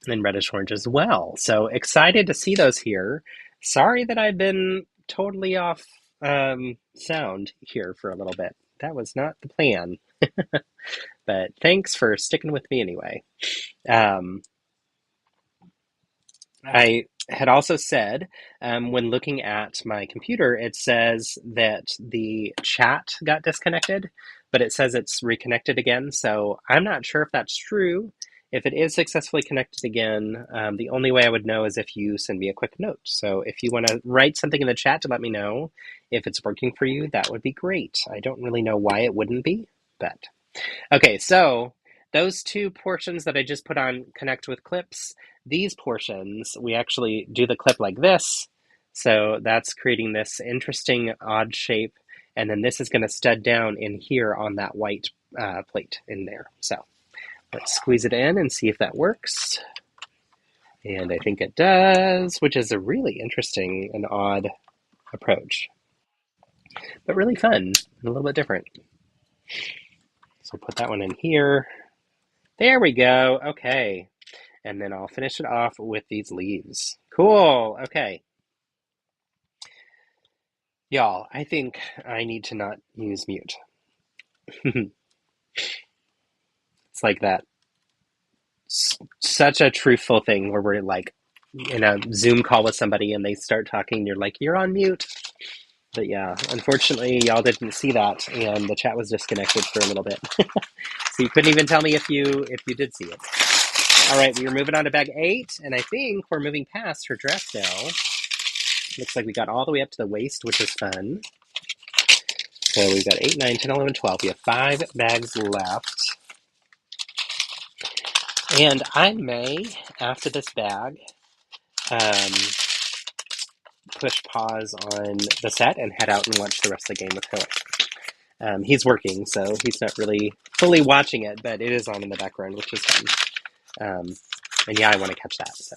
and reddish orange as well. So excited to see those here. Sorry that I've been totally off sound here for a little bit. That was not the plan, but thanks for sticking with me anyway. Um, I had also said when looking at my computer, it says that the chat got disconnected, but it says it's reconnected again. So I'm not sure if that's true. If it is successfully connected again, the only way I would know is if you send me a quick note. So if you want to write something in the chat to let me know if it's working for you, that would be great. I don't really know why it wouldn't be, but okay, so those two portions that I just put on connect with clips, these portions, we actually do the clip like this. So that's creating this interesting odd shape. And then this is going to stud down in here on that white plate in there. So let's squeeze it in and see if that works. And I think it does, which is a really interesting and odd approach, but really fun and a little bit different. So put that one in here. There we go. Okay. And then I'll finish it off with these leaves. Cool. Okay. Y'all, I think I need to not use mute. It's like that. Such a truthful thing where we're like in a Zoom call with somebody and they start talking, and you're like, you're on mute. But yeah, unfortunately, y'all didn't see that, and the chat was disconnected for a little bit. So you couldn't even tell me if you did see it. All right, we are moving on to bag 8, and I think we're moving past her dress now. Looks like we got all the way up to the waist, which is fun. So we've got 8, 9, 10, 11, 12. We have 5 bags left. And I may, after this bag, push pause on the set and head out and watch the rest of the game with Philip. He's working, so he's not really fully watching it, but it is on in the background, which is fun. And yeah, I want to catch that. So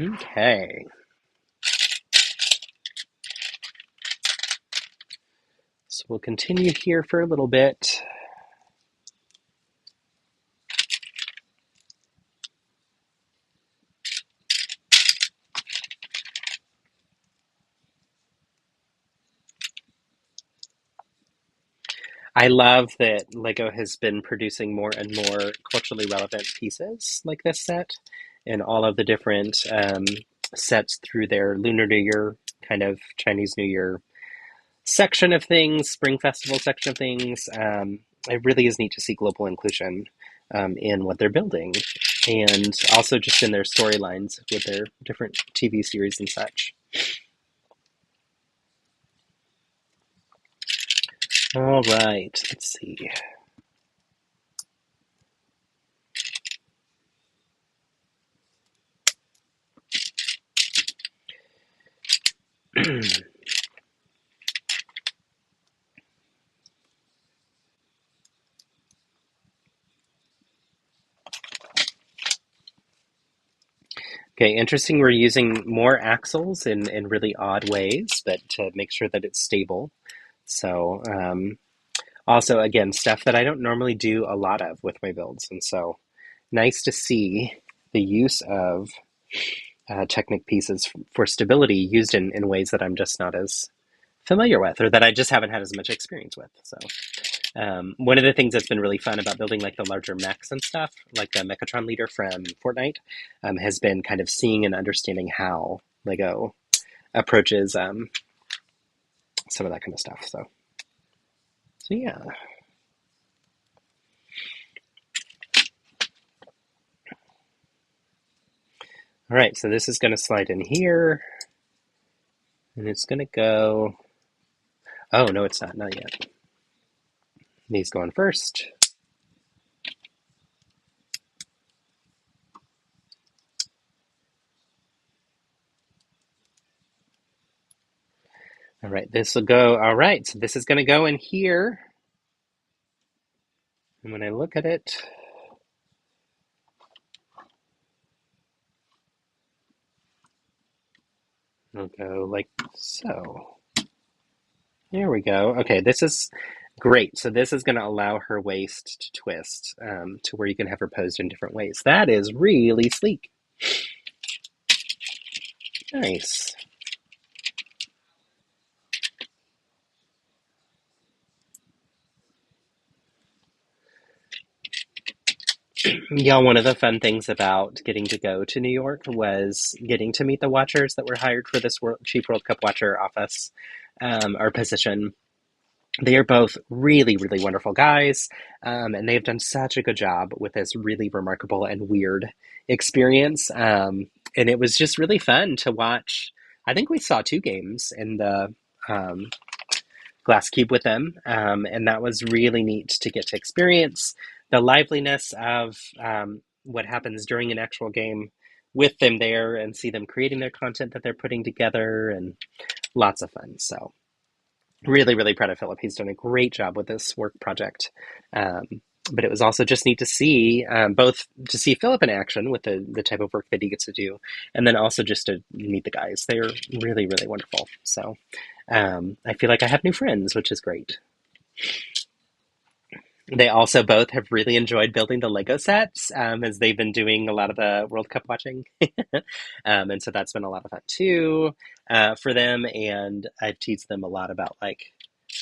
okay. So we'll continue here for a little bit. I love that LEGO has been producing more and more culturally relevant pieces like this set, and all of the different sets through their Lunar New Year, kind of Chinese New Year section of things, Spring Festival section of things. It really is neat to see global inclusion in what they're building, and also just in their storylines with their different TV series and such. All right, let's see. Okay, interesting. We're using more axles in really odd ways, but to make sure that it's stable. So also, again, stuff that I don't normally do a lot of with my builds. And so nice to see the use of Technic pieces for stability used in ways that I'm just not as familiar with, or that I just haven't had as much experience with. So one of the things that's been really fun about building like the larger mechs and stuff, like the Mechatron leader from Fortnite, has been kind of seeing and understanding how LEGO approaches some of that kind of stuff. So yeah. All right, so this is going to slide in here, and it's going to go. Oh no, it's not yet. These go on first. All right, this will go. All right, so this is going to go in here. And when I look at it, it'll go like so. There we go. Okay, this is great. So this is going to allow her waist to twist to where you can have her posed in different ways. That is really sleek. Nice. Yeah, one of the fun things about getting to go to New York was getting to meet the watchers that were hired for this Chief World Cup Watcher office or position. They are both really, really wonderful guys, and they've done such a good job with this really remarkable and weird experience. And it was just really fun to watch. I think we saw 2 games in the um, glass cube with them, and that was really neat to get to experience the liveliness of what happens during an actual game with them there and see them creating their content that they're putting together, and lots of fun. So really, really proud of Philip. He's done a great job with this work project. But it was also just neat to see both to see Philip in action with the type of work that he gets to do, and then also just to meet the guys. They're really, really wonderful. So I feel like I have new friends, which is great. They also both have really enjoyed building the Lego sets as they've been doing a lot of the World Cup watching. And so that's been a lot of fun too for them. And I've teased them a lot about like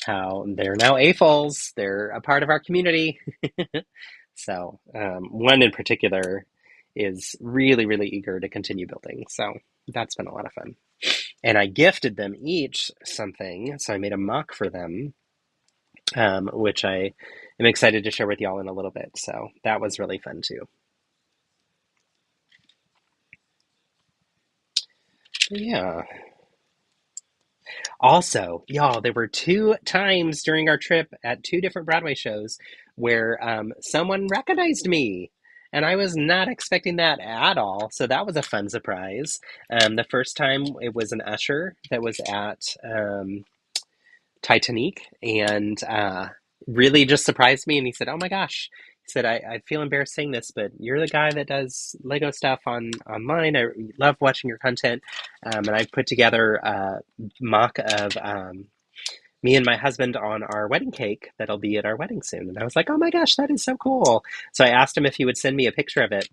how they're now AFOLs. They're a part of our community. So one in particular is really, really eager to continue building. So that's been a lot of fun. And I gifted them each something. So I made a mock for them, which I am excited to share with y'all in a little bit. So that was really fun too. Yeah. Also, y'all, there were 2 times during our trip at 2 different Broadway shows where someone recognized me. And I was not expecting that at all. So that was a fun surprise. The first time it was an usher that was at Titanic and really just surprised me. And he said, "Oh my gosh." He said, I feel embarrassed saying this, but you're the guy that does Lego stuff online. I love watching your content. And I put together a mock of me and my husband on our wedding cake that'll be at our wedding soon. And I was like, "Oh my gosh, that is so cool." So I asked him if he would send me a picture of it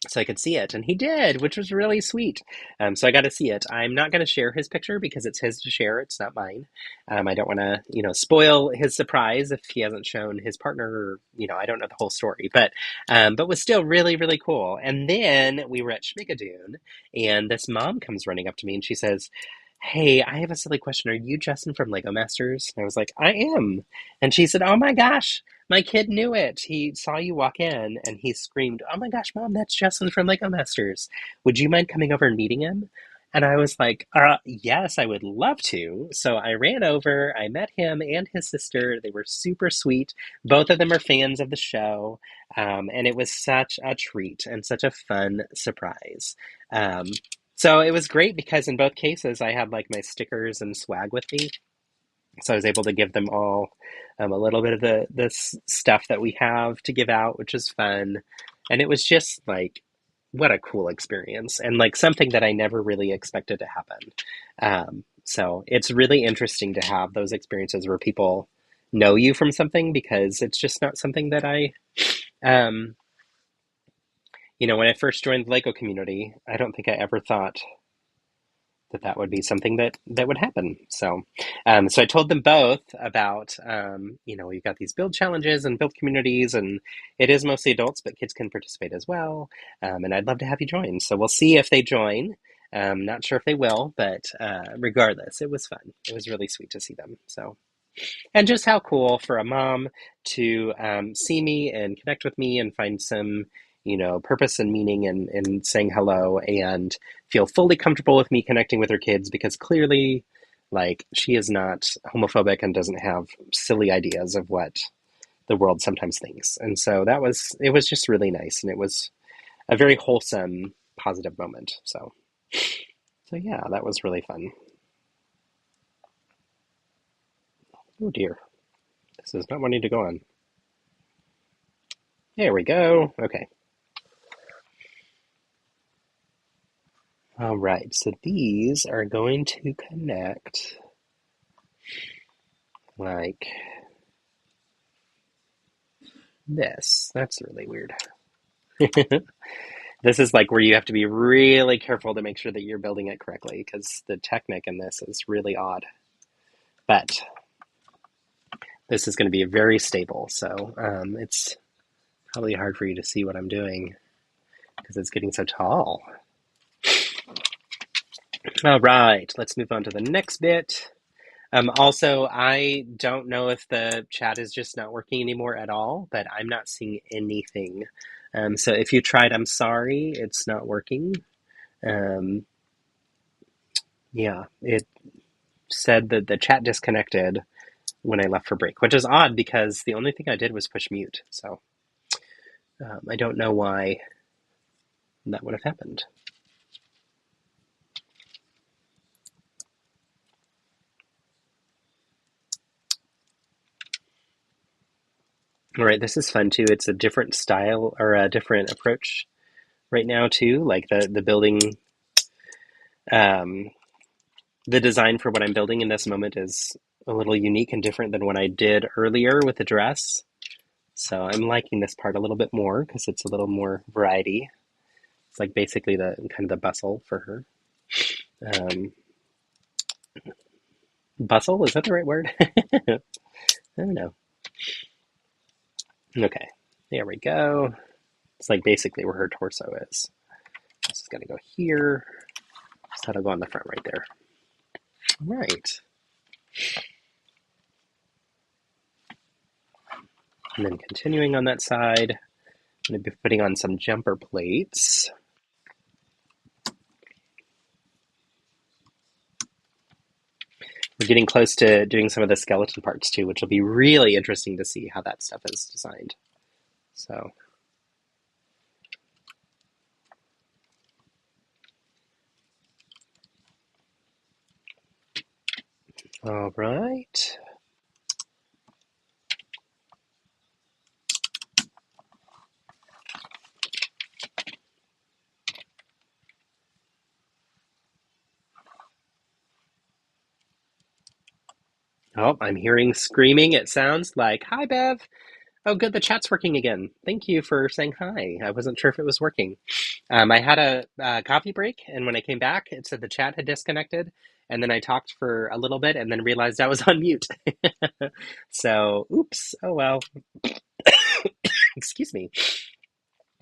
so I could see it, and he did, which was really sweet. So I got to see it. I'm not going to share his picture because it's his to share. It's not mine. I don't want to, spoil his surprise if he hasn't shown his partner. Or, I don't know the whole story, but was still really, really cool. And then we were at Schmigadoon, and this mom comes running up to me, and she says, "Hey, I have a silly question. Are you Justin from Lego Masters?" And I was like, "I am." And she said, "Oh my gosh, my kid knew it. He saw you walk in and he screamed, 'Oh my gosh, Mom, that's Justin from Lego Masters. Would you mind coming over and meeting him?'" And I was like, yes, I would love to. So I ran over, I met him and his sister. They were super sweet. Both of them are fans of the show. And it was such a treat and such a fun surprise. Um, so it was great because in both cases I had like my stickers and swag with me. So I was able to give them all a little bit of the stuff that we have to give out, which is fun. And it was just like, what a cool experience and like something that I never really expected to happen. So it's really interesting to have those experiences where people know you from something because it's just not something that um, when I first joined the Lego community, I don't think I ever thought that would be something that would happen. So, so I told them both about, we've got these build challenges and build communities, and it is mostly adults, but kids can participate as well. And I'd love to have you join. So we'll see if they join. Not sure if they will, but regardless, it was fun. It was really sweet to see them. So, and just how cool for a mom to see me and connect with me and find some, purpose and meaning in saying hello and feel fully comfortable with me connecting with her kids because clearly, like, she is not homophobic and doesn't have silly ideas of what the world sometimes thinks. And so it was just really nice. And it was a very wholesome, positive moment. So yeah, that was really fun. Oh dear, this is not wanting to go on. There we go. Okay. All right, so these are going to connect like this. That's really weird. This is like where you have to be really careful to make sure that you're building it correctly because the technique in this is really odd. But this is going to be very stable, so it's probably hard for you to see what I'm doing because it's getting so tall. All right, let's move on to the next bit. Also, I don't know if the chat is just not working anymore at all, but I'm not seeing anything. So if you tried, I'm sorry, it's not working. Um, yeah, it said that the chat disconnected when I left for break, which is odd because the only thing I did was push mute. So I don't know why that would have happened. All right, this is fun too. It's a different style or a different approach right now too. Like the building, um, the design for what I'm building in this moment is a little unique and different than what I did earlier with the dress. So I'm liking this part a little bit more because it's a little more variety. It's like basically the kind of the bustle for her. Um, Bustle, is that the right word? I don't know. Okay, there we go. It's like basically where her torso is. This is gonna go here. So that'll go on the front right there. All right. And then continuing on that side, I'm going to be putting on some jumper plates. We're getting close to doing some of the skeleton parts too, which will be really interesting to see how that stuff is designed. So, all right. Oh, I'm hearing screaming. It sounds like, hi, Bev. Oh, good. The chat's working again. Thank you for saying hi. I wasn't sure if it was working. I had a coffee break, and when I came back, it said the chat had disconnected. And then I talked for a little bit and then realized I was on mute. So, oops. Oh, well. Excuse me.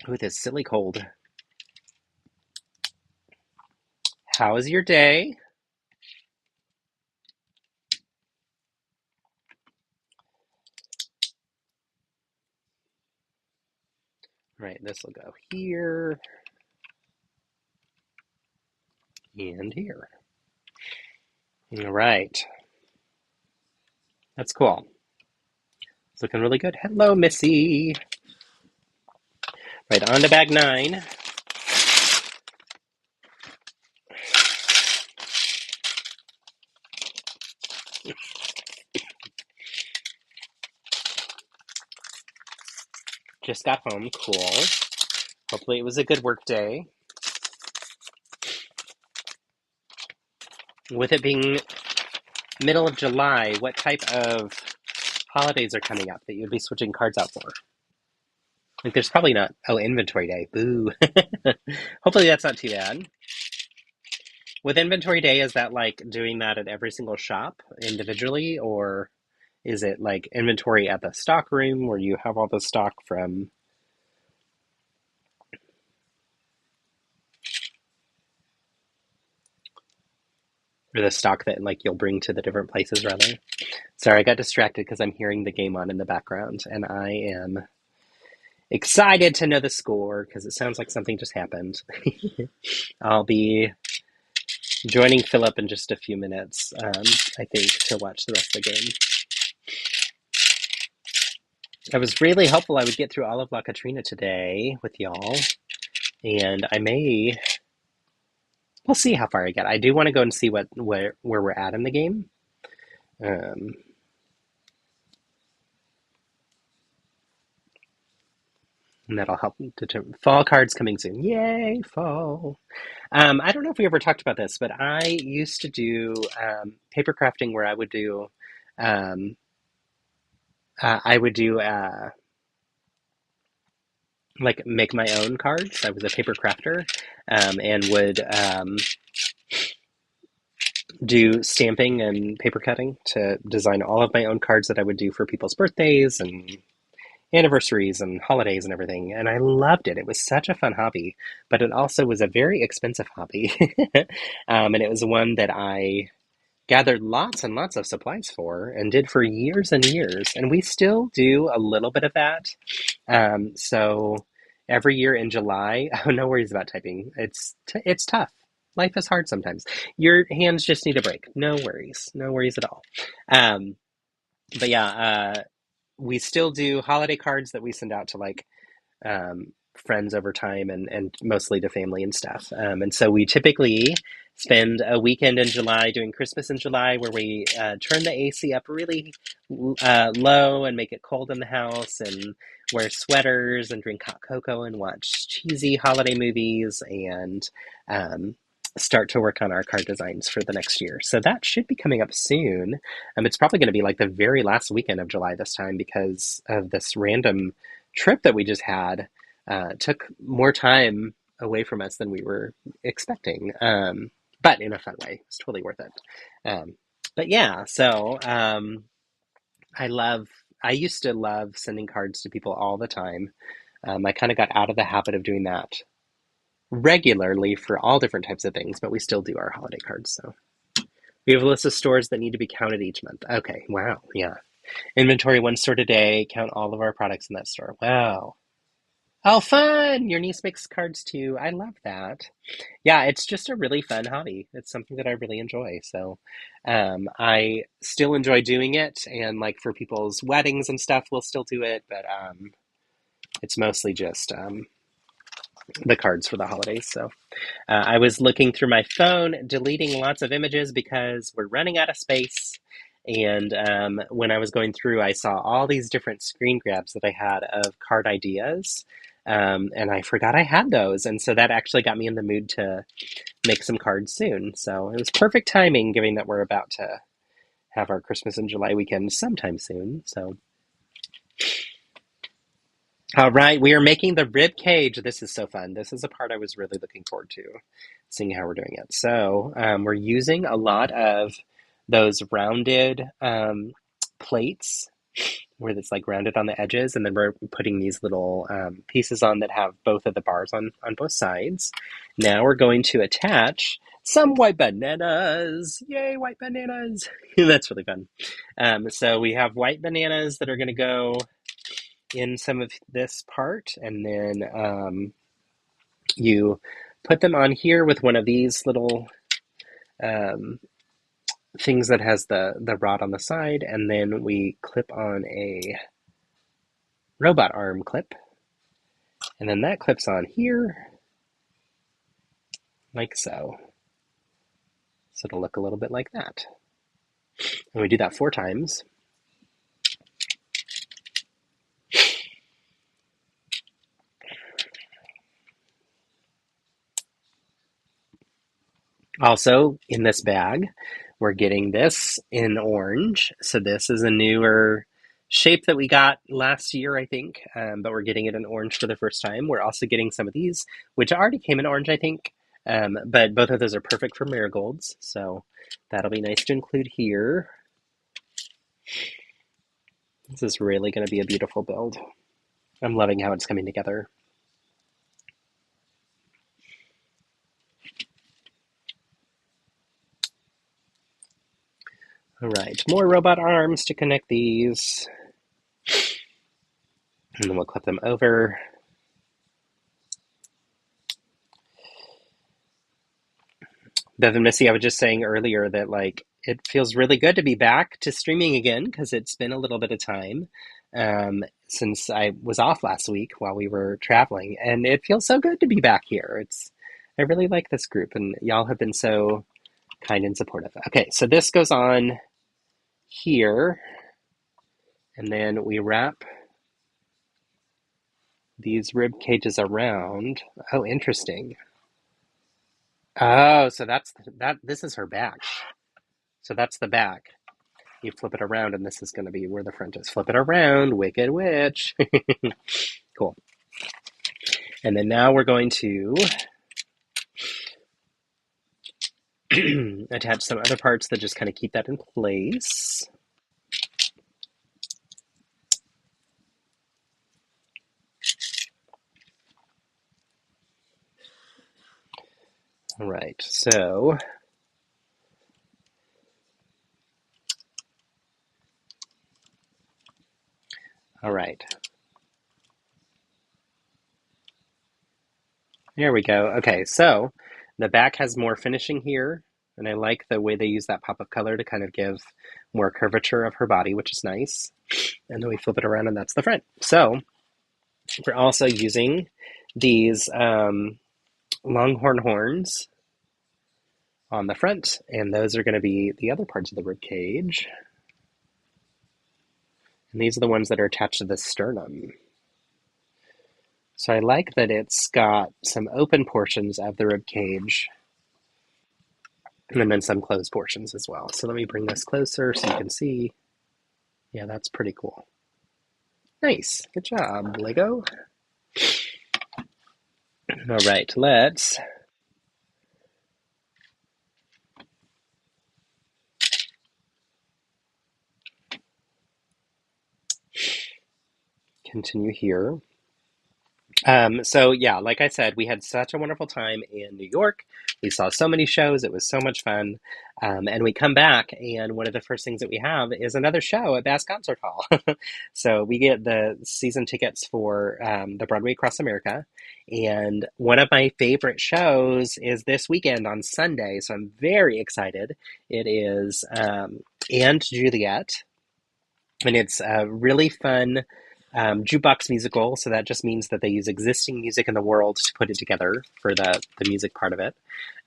With this silly cold. How is your day? Right, this will go here and here. All right. That's cool. It's looking really good. Hello, Missy. Right, on to bag 9. Just got home. Cool. Hopefully it was a good work day. With it being middle of July, what type of holidays are coming up that you'd be switching cards out for? Like, there's probably not. Oh, inventory day. Boo. Hopefully that's not too bad. With inventory day, is that like doing that at every single shop individually, or is it like inventory at the stock room where you have all the stock from? or the stock that like you'll bring to the different places rather. Sorry, I got distracted because I'm hearing the game on in the background, and I am excited to know the score because it sounds like something just happened. I'll be joining Philip in just a few minutes, I think, to watch the rest of the game. I was really hopeful I would get through all of La Catrina today with y'all, and we'll see how far I get. I do want to go and see where we're at in the game. Um, and that'll help determine. Fall cards coming soon. Yay, fall. I don't know if we ever talked about this, but I used to do paper crafting where um, I would do like make my own cards. I was a paper crafter, and would do stamping and paper cutting to design all of my own cards that I would do for people's birthdays and anniversaries and holidays and everything. And I loved it. It was such a fun hobby, but it also was a very expensive hobby. And it was one that I gathered lots and lots of supplies for and did for years and years. And we still do a little bit of that. So every year in July, oh, no worries about typing. It's tough. Life is hard sometimes. Your hands just need a break. No worries. No worries at all. Um, but yeah, we still do holiday cards that we send out to like friends over time and mostly to family and stuff. And so we typically spend a weekend in July doing Christmas in July where we turn the AC up really low and make it cold in the house and wear sweaters and drink hot cocoa and watch cheesy holiday movies and start to work on our card designs for the next year. So that should be coming up soon. It's probably going to be like the very last weekend of July this time because of this random trip that we just had. Took more time away from us than we were expecting, but in a fun way. It's totally worth it. But yeah, so I love. I used to love sending cards to people all the time. I kind of got out of the habit of doing that regularly for all different types of things, but we still do our holiday cards. So we have a list of stores that need to be counted each month. Okay, wow, yeah. Inventory one store today. Count all of our products in that store. Wow. Oh, fun! Your niece makes cards too. I love that. Yeah, it's just a really fun hobby. It's something that I really enjoy. So, I still enjoy doing it, and like for people's weddings and stuff, we'll still do it. But it's mostly just the cards for the holidays. So, I was looking through my phone, deleting lots of images because we're running out of space. And when I was going through, I saw all these different screen grabs that I had of card ideas. And I forgot I had those. And so that actually got me in the mood to make some cards soon. So it was perfect timing, given that we're about to have our Christmas and July weekend sometime soon. So, all right, we are making the rib cage. This is so fun. This is a part I was really looking forward to, seeing how we're doing it. So we're using a lot of those rounded plates where it's like rounded on the edges, and then we're putting these little pieces on that have both of the bars on both sides. Now we're going to attach some white bananas. Yay, white bananas! That's really fun. So we have white bananas that are going to go in some of this part, and then you put them on here with one of these little um, things that has the rod on the side, and then we clip on a robot arm clip, and then that clips on here like so. So it'll look a little bit like that. And we do that 4 times. Also, in this bag, we're getting this in orange. So this is a newer shape that we got last year, I think, but we're getting it in orange for the first time. We're also getting some of these, which already came in orange, I think, but both of those are perfect for marigolds. So that'll be nice to include here. This is really going to be a beautiful build. I'm loving how it's coming together. All right, more robot arms to connect these. And then we'll clip them over. Bev and Missy, I was just saying earlier that like it feels really good to be back to streaming again because it's been a little bit of time since I was off last week while we were traveling, and it feels so good to be back here. I really like this group, and y'all have been so kind and supportive. Okay, so this goes on here, and then we wrap these rib cages around. Oh, interesting. Oh, so that's that. This is her back. So that's the back. You flip it around, and this is going to be where the front is. Flip it around, Wicked Witch. Cool. And then now we're going to attach some other parts that just kind of keep that in place. All right, so all right. There we go. Okay, so the back has more finishing here, and I like the way they use that pop of color to kind of give more curvature of her body, which is nice. And then we flip it around, and that's the front. So we're also using these longhorn horns on the front, and those are going to be the other parts of the rib cage. And these are the ones that are attached to the sternum. So I like that it's got some open portions of the rib cage and then some closed portions as well. So let me bring this closer so you can see. Yeah, that's pretty cool. Nice. Good job, Lego. All right, let's continue here. So yeah, like I said, we had such a wonderful time in New York. We saw so many shows. It was so much fun. And we come back, and one of the first things that we have is another show at Bass Concert Hall. So we get the season tickets for the Broadway Across America. And one of my favorite shows is this weekend on Sunday. So I'm very excited. It is And Juliet. And it's a really fun jukebox musical, so that just means that they use existing music in the world to put it together for the music part of it.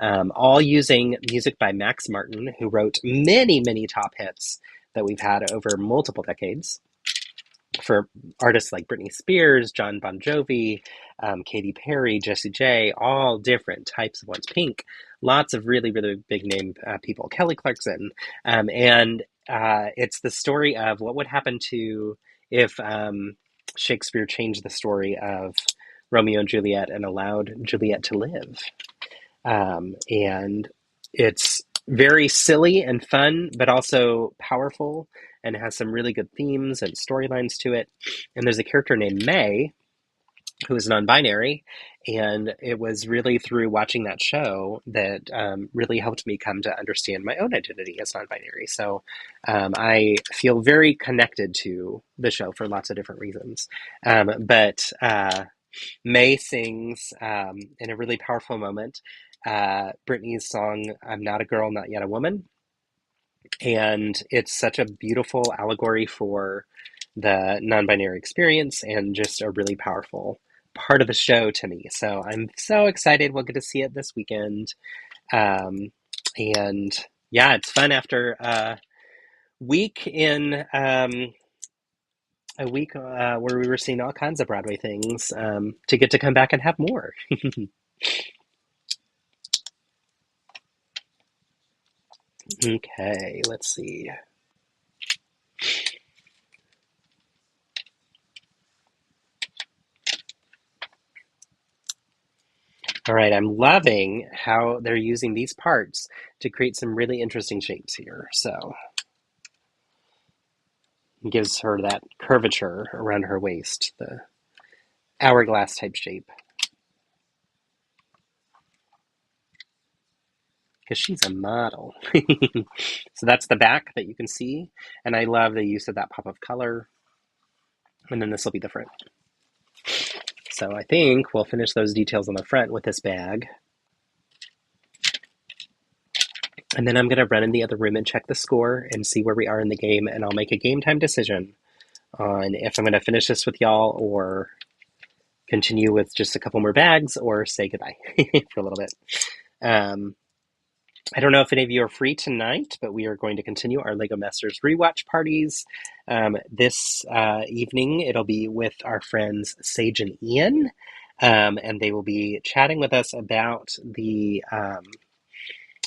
All using music by Max Martin, who wrote many, many top hits that we've had over multiple decades for artists like Britney Spears, John Bon Jovi, Katy Perry, Jessie J, all different types of ones. Pink, lots of really, really big name people. Kelly Clarkson. And it's the story of what would happen to if Shakespeare changed the story of Romeo and Juliet and allowed Juliet to live. And it's very silly and fun, but also powerful, and has some really good themes and storylines to it. And there's a character named May, who is non-binary, and it was really through watching that show that really helped me come to understand my own identity as non-binary. So I feel very connected to the show for lots of different reasons. But May sings in a really powerful moment Britney's song, I'm Not a Girl, Not Yet a Woman. And it's such a beautiful allegory for the non-binary experience and just a really powerful part of the show to me. So I'm so excited we'll get to see it this weekend. And yeah, it's fun after a week in where we were seeing all kinds of Broadway things to get to come back and have more. Okay, let's see. All right, I'm loving how they're using these parts to create some really interesting shapes here. So it gives her that curvature around her waist, the hourglass type shape. because she's a model. So that's the back that you can see, and I love the use of that pop of color. And then this will be the front. So I think we'll finish those details on the front with this bag. And then I'm going to run in the other room and check the score and see where we are in the game, and I'll make a game time decision on if I'm going to finish this with y'all or continue with just a couple more bags or say goodbye for a little bit. I don't know if any of you are free tonight, but we are going to continue our LEGO Masters rewatch parties. This evening, it'll be with our friends Sage and Ian, and they will be chatting with us about the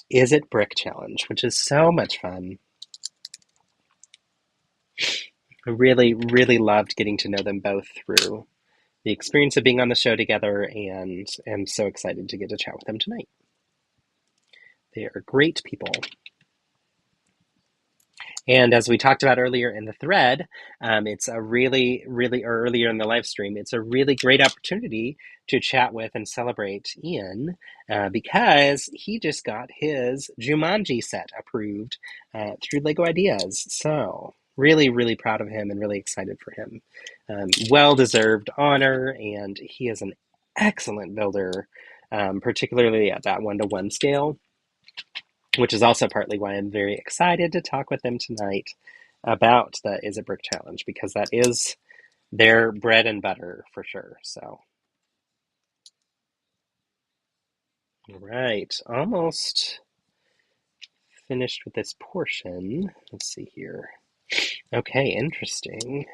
Is It Brick Challenge, which is so much fun. I really, really loved getting to know them both through the experience of being on the show together, and am so excited to get to chat with them tonight. They are great people. And as we talked about earlier in the thread, it's a really, or earlier in the live stream, it's a really great opportunity to chat with and celebrate Ian because he just got his Jumanji set approved through LEGO Ideas. So really, really proud of him and really excited for him. Well-deserved honor, and he is an excellent builder, particularly at that 1-to-1 scale, which is also partly why I'm very excited to talk with them tonight about the Is It Brick Challenge, because that is their bread and butter for sure. So, all right, almost finished with this portion. Let's see here. Okay, interesting.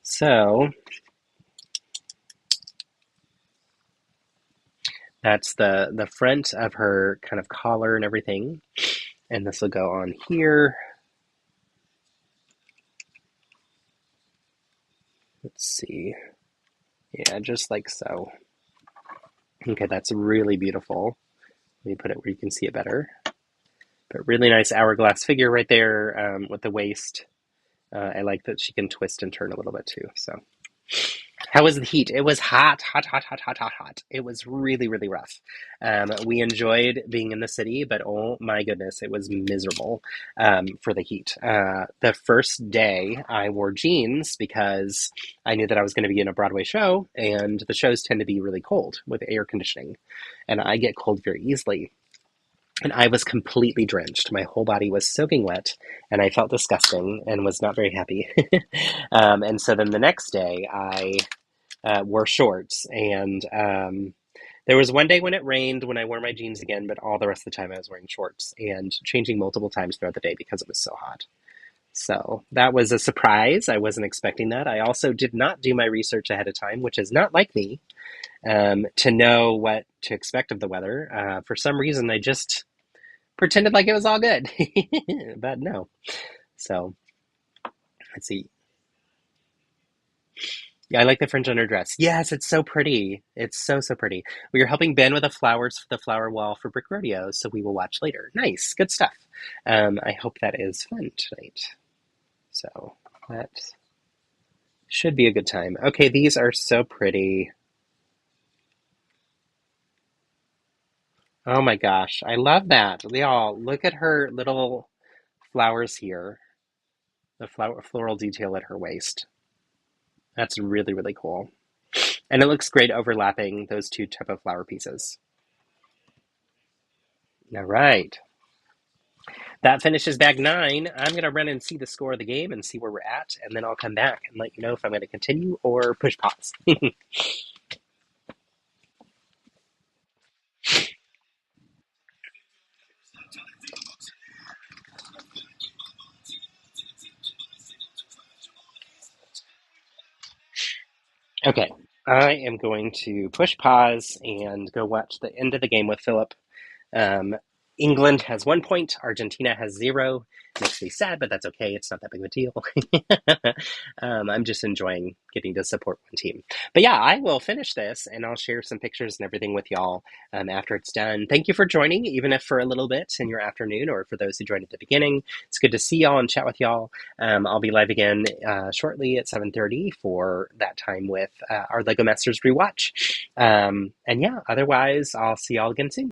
So, that's the front of her kind of collar and everything. And this will go on here. Let's see. Yeah, just like so. Okay, that's really beautiful. Let me put it where you can see it better. But really nice hourglass figure right there with the waist. I like that she can twist and turn a little bit too. So, how was the heat? It was hot. It was really, really rough. We enjoyed being in the city, but oh my goodness, it was miserable for the heat. The first day I wore jeans because I knew that I was going to be in a Broadway show, and the shows tend to be really cold with air conditioning, and I get cold very easily. And I was completely drenched. My whole body was soaking wet, and I felt disgusting and was not very happy. And so then the next day, I wore shorts. And there was one day when it rained when I wore my jeans again, but all the rest of the time I was wearing shorts and changing multiple times throughout the day because it was so hot. So that was a surprise. I wasn't expecting that. I also did not do my research ahead of time, which is not like me. To know what to expect of the weather. For some reason, I just pretended like it was all good, but no. So, let's see. Yeah, I like the fringe on her dress. Yes, it's so pretty. It's so, so pretty. We are helping Ben with the flowers for the flower wall for Brick Rodeo, so we will watch later. Nice, good stuff. I hope that is fun tonight. So, that should be a good time. Okay, these are so pretty. Oh my gosh, I love that. Y'all, look at her little flowers here. The floral detail at her waist. That's really, really cool. And it looks great overlapping those two type of flower pieces. All right. That finishes bag 9. I'm going to run and see the score of the game and see where we're at, and then I'll come back and let you know if I'm going to continue or push pause. Okay, I am going to push pause and go watch the end of the game with Philip. England has 1 point. Argentina has 0. Makes me sad, but that's okay. It's not that big of a deal. I'm just enjoying getting to support one team. But yeah, I will finish this and I'll share some pictures and everything with y'all after it's done. Thank you for joining, even if for a little bit in your afternoon, or for those who joined at the beginning. It's good to see y'all and chat with y'all. I'll be live again shortly at 7:30 for that time with our LEGO Masters rewatch. And yeah, otherwise, I'll see y'all again soon.